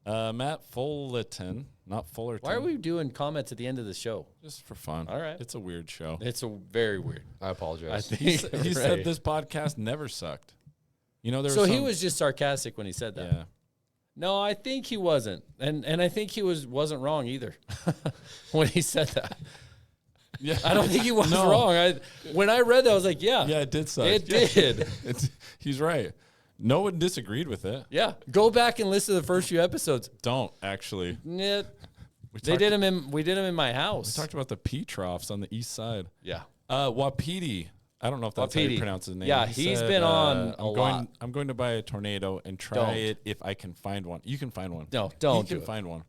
Matt Fullerton, not Fullerton.
Why are we doing comments at the end of the show?
Just for fun.
All right.
It's a weird show.
It's very weird.
I apologize.
He said this podcast never sucked. You know, there
So
was
he
some-
was just sarcastic when he said that.
Yeah.
No, I think he wasn't, and I think he wasn't wrong either when he said that.
Yeah.
I don't think he was
No.
wrong. When I read that, I was like, yeah,
Yeah, it did suck.
it
Yeah.
did.
He's right. No one disagreed with it.
Yeah, go back and listen to the first few episodes.
Don't actually.
Yeah,
We
we did them in my house.
talked about the pea troughs on the east side.
Yeah,
Wapiti. I don't know if that's how you
Wapiti.
pronounce his name.
Yeah,
He
he's
said,
been on a lot.
I'm going to buy a tornado and try
Don't.
it if I can find one. You can find one.
No, don't
You
do
can
it.
find one.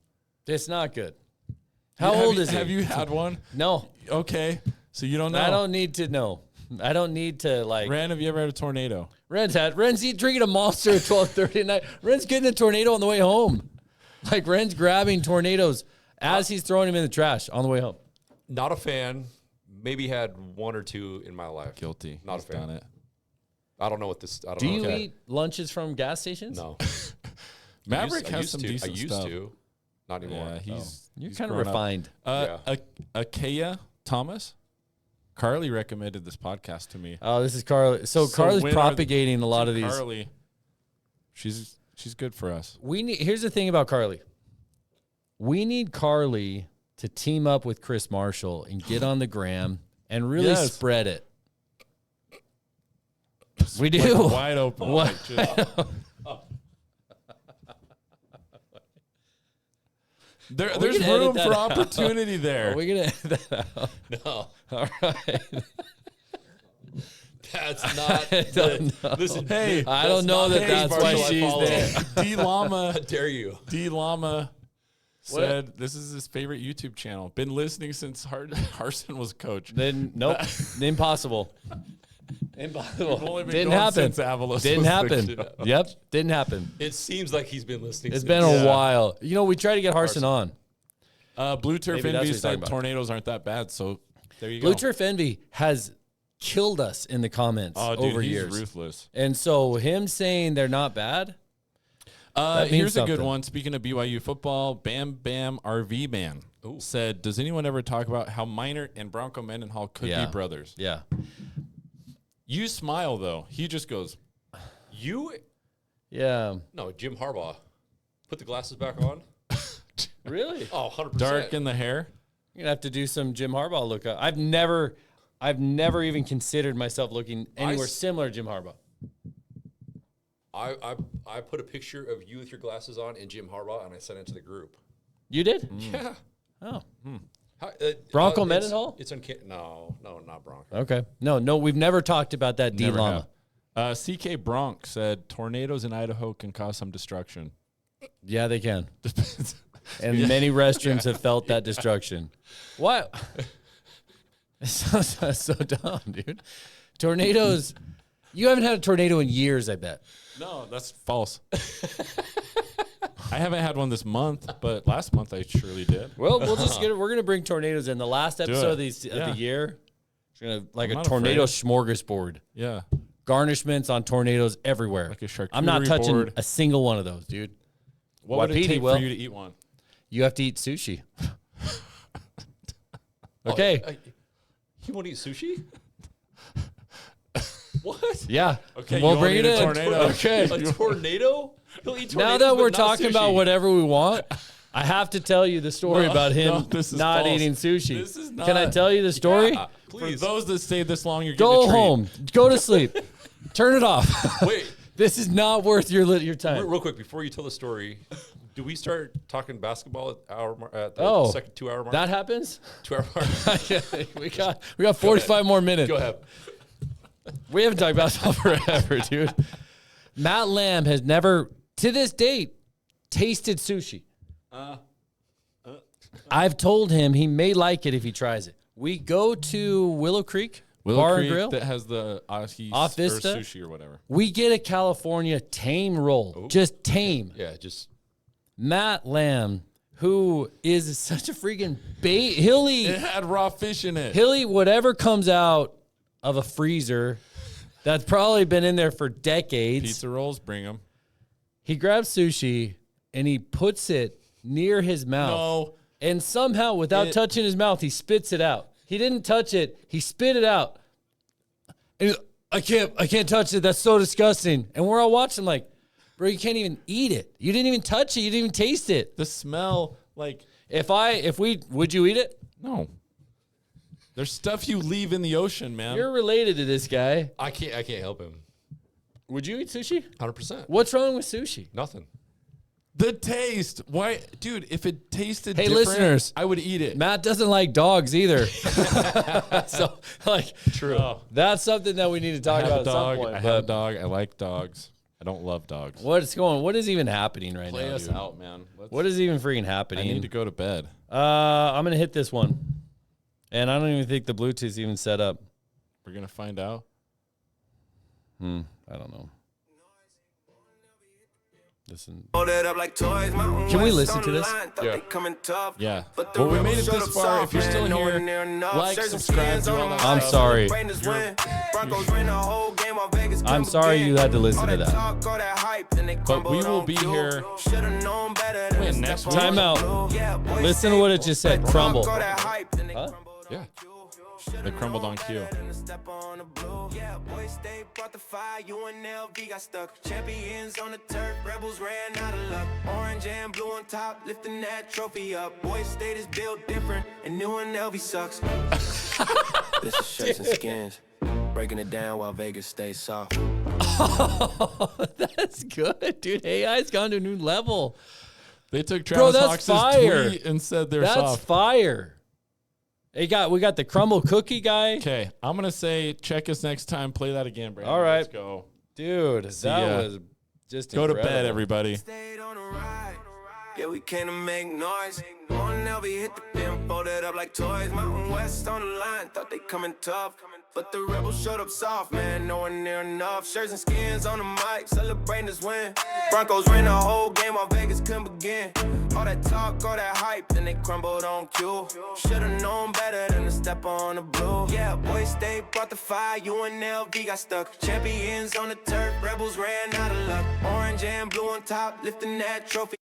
It's not good. How old is he?
Have you had one?
No,
Okay. So you don't know.
I don't need to know. I don't need to like.
Ren, have you ever had a tornado?
Ren's drinking a Monster at 12:30 at night. Ren's getting a tornado on the way home. Like Ren's grabbing tornadoes as he's throwing him in the trash on the way home.
Not a fan. Maybe had one or two in my life.
Guilty.
Not
He's
a fan.
done it.
I don't know what this. I don't
Do
know
you
what
eat lunches from gas stations?
No.
Maverick
I
has
used
some
to.
decent
I used
stuff.
to. Not anymore.
Yeah,
You're
he's
kind of
grown up.
refined.
Akea Thomas. Carly recommended this podcast to me.
Oh, this is Carly. So Carly's
when are
propagating a lot of these.
Carly, she's good for us.
Here's the thing about Carly. We need Carly to team up with Chris Marshall and get on the gram and really
Yes.
spread it. We do.
Like wide open.
What?
Like just- There's room for opportunity there.
Are we gonna edit that out?
No,
All right.
that's not. Listen,
Hey,
I don't know that's why she's there.
D Llama.
How dare you?
D Llama said this is his favorite YouTube channel. Been listening since Harsin was coach.
Then nope, impossible.
Only been
Didn't
going
happen.
since Avalos
Didn't
was
happen.
the-
Yep, didn't happen.
It seems like he's been listening.
It's
since-
been a while. You know, we tried to get Harsin on.
Blue Turf
Maybe that's what
Envy
he's talking
said
about.
tornadoes aren't that bad, so there you
Blue
go.
Turf Envy has killed us in the comments
Oh, dude,
over
he's
years.
ruthless.
And so him saying they're not bad, that means
Here's a good
something.
one. Speaking of BYU football, Bam Bam RV Man said, does anyone ever talk about how Minor and Bronco Mendenhall could
Yeah.
be brothers?
Yeah.
You smile, though. He just goes,
You?
Yeah.
No, Jim Harbaugh. Put the glasses back on.
Really?
Oh, 100%.
dark in the hair.
You're gonna have to do some Jim Harbaugh look up. I've never even considered myself looking anywhere similar to Jim Harbaugh.
I put a picture of you with your glasses on and Jim Harbaugh, and I sent it to the group.
You did?
Yeah.
Oh.
Bronco
Mendenhall?
It's uncanny. No, not Bronco.
Okay. No, we've never talked about that D
Never
Llama.
have. CK Bronk said, tornadoes in Idaho can cause some destruction.
Yeah, they can. And many restrooms have felt that destruction. What? It's so dumb, dude. Tornadoes. You haven't had a tornado in years, I bet.
No, that's false. I haven't had one this month, but last month I surely did.
Well, we'll just get it. We're gonna bring tornadoes in. The last episode of the year, we're gonna
I'm
a
not
tornado
afraid.
smorgasbord.
Yeah.
Garnishments on tornadoes everywhere.
Like a charcuterie
I'm not touching
board.
a single one of those, dude.
What would it
Wapiti
take
will.
for you to eat one?
You have to eat sushi. Okay.
You want to eat sushi? What?
Yeah.
Okay,
We'll
you
bring
won't
it
eat a
in.
tornado.
Okay.
A tornado? He'll eat tornadoes,
Now that
but
we're
not
talking about
sushi.
whatever we want, I have to tell you the story about him
this is
not
false.
eating sushi.
This is
Can I
not-
tell you the story?
Yeah,
For
please.
those that stay this long, you're getting
Go
a treat.
home. Go to sleep. Turn it off.
Wait,
This is not worth your time.
real quick before you tell the story. Do we start talking basketball at the
Oh,
second 2 hour mark?
That happens?
2 hour mark.
we got 45 more minutes.
Go ahead.
We haven't talked basketball forever, dude. Matt Lamb has never, to this date, tasted sushi. I've told him he may like it if he tries it. We go to Willow Creek Bar
Creek
and Grill.
that has the
Off
or
Vista?
sushi or whatever.
We get a California tame roll, just tame.
Yeah, just
Matt Lamb, who is such a freaking bait, he'll
It
eat
had raw fish in it.
whatever comes out of a freezer that's probably been in there for decades.
Pizza rolls, bring them.
He grabs sushi and he puts it near his mouth.
No.
And somehow, without touching his mouth, he spits it out. He didn't touch it. He spit it out. And he's, I can't touch it. That's so disgusting. And we're all watching like, bro, you can't even eat it. You didn't even touch it. You didn't even taste it.
The smell, like,
Would you eat it?
no. There's stuff you leave in the ocean, man.
You're related to this guy.
I can't help him.
Would you eat sushi?
100%.
What's wrong with sushi?
Nothing.
The taste. Why? Dude, if it tasted
Hey,
different,
listeners.
I would eat it.
Matt doesn't like dogs either. So, like,
True.
that's something that we need to talk
I
about
have a
at some
dog.
point.
I have a
but
dog. I like dogs. I don't love dogs.
what is even happening right
Play
now?
us
dude?
out, man.
What is even freaking
I
happening?
need to go to bed.
I'm gonna hit this one, and I don't even think the Bluetooth's even set up.
We're going to find out.
I don't know. Listen.
Can
we listen to this?
Yeah.
Yeah. Well, we made it this far. If you're still here, like, subscribe, do all that
I'm
stuff.
sorry. I'm sorry you had to listen to that.
But we will be here when, next week?
Time out. Listen to what it just said. Crumbl.
Yeah.
They crumbled on cue.
Yeah, Boise State brought the fire, UNLV got stuck. Champions on the turf, rebels ran out of luck. Orange and blue on top, lifting that trophy up. Boise State is built different, and UNLV sucks. This is shirts and skins, breaking it down while Vegas stays soft.
Oh, that's good, dude. AI's gone to a new level.
They took Travis
that's
Hawks'
fire.
tweet and said they're
That's
soft.
fire. We got the Crumbl cookie guy.
Okay, I'm going to say check us next time. Play that again, Brandon.
All right.
Let's go.
Dude, that was just
Go
incredible.
to bed, everybody.
Stayed on the ride. Yeah, we came to make noise. UNLV hit the pin, folded up like toys. Mountain West on the line, thought they coming tough. But the rebels showed up soft, man, no one near enough. Shirts and skins on the mic, celebrating this win. Broncos ran the whole game while Vegas couldn't begin. All that talk, all that hype, then they crumbled on cue. Should've known better than to step on the blue. Yeah, Boise State brought the fire, UNLV got stuck. Champions on the turf, rebels ran out of luck. Orange and blue on top, lifting that trophy.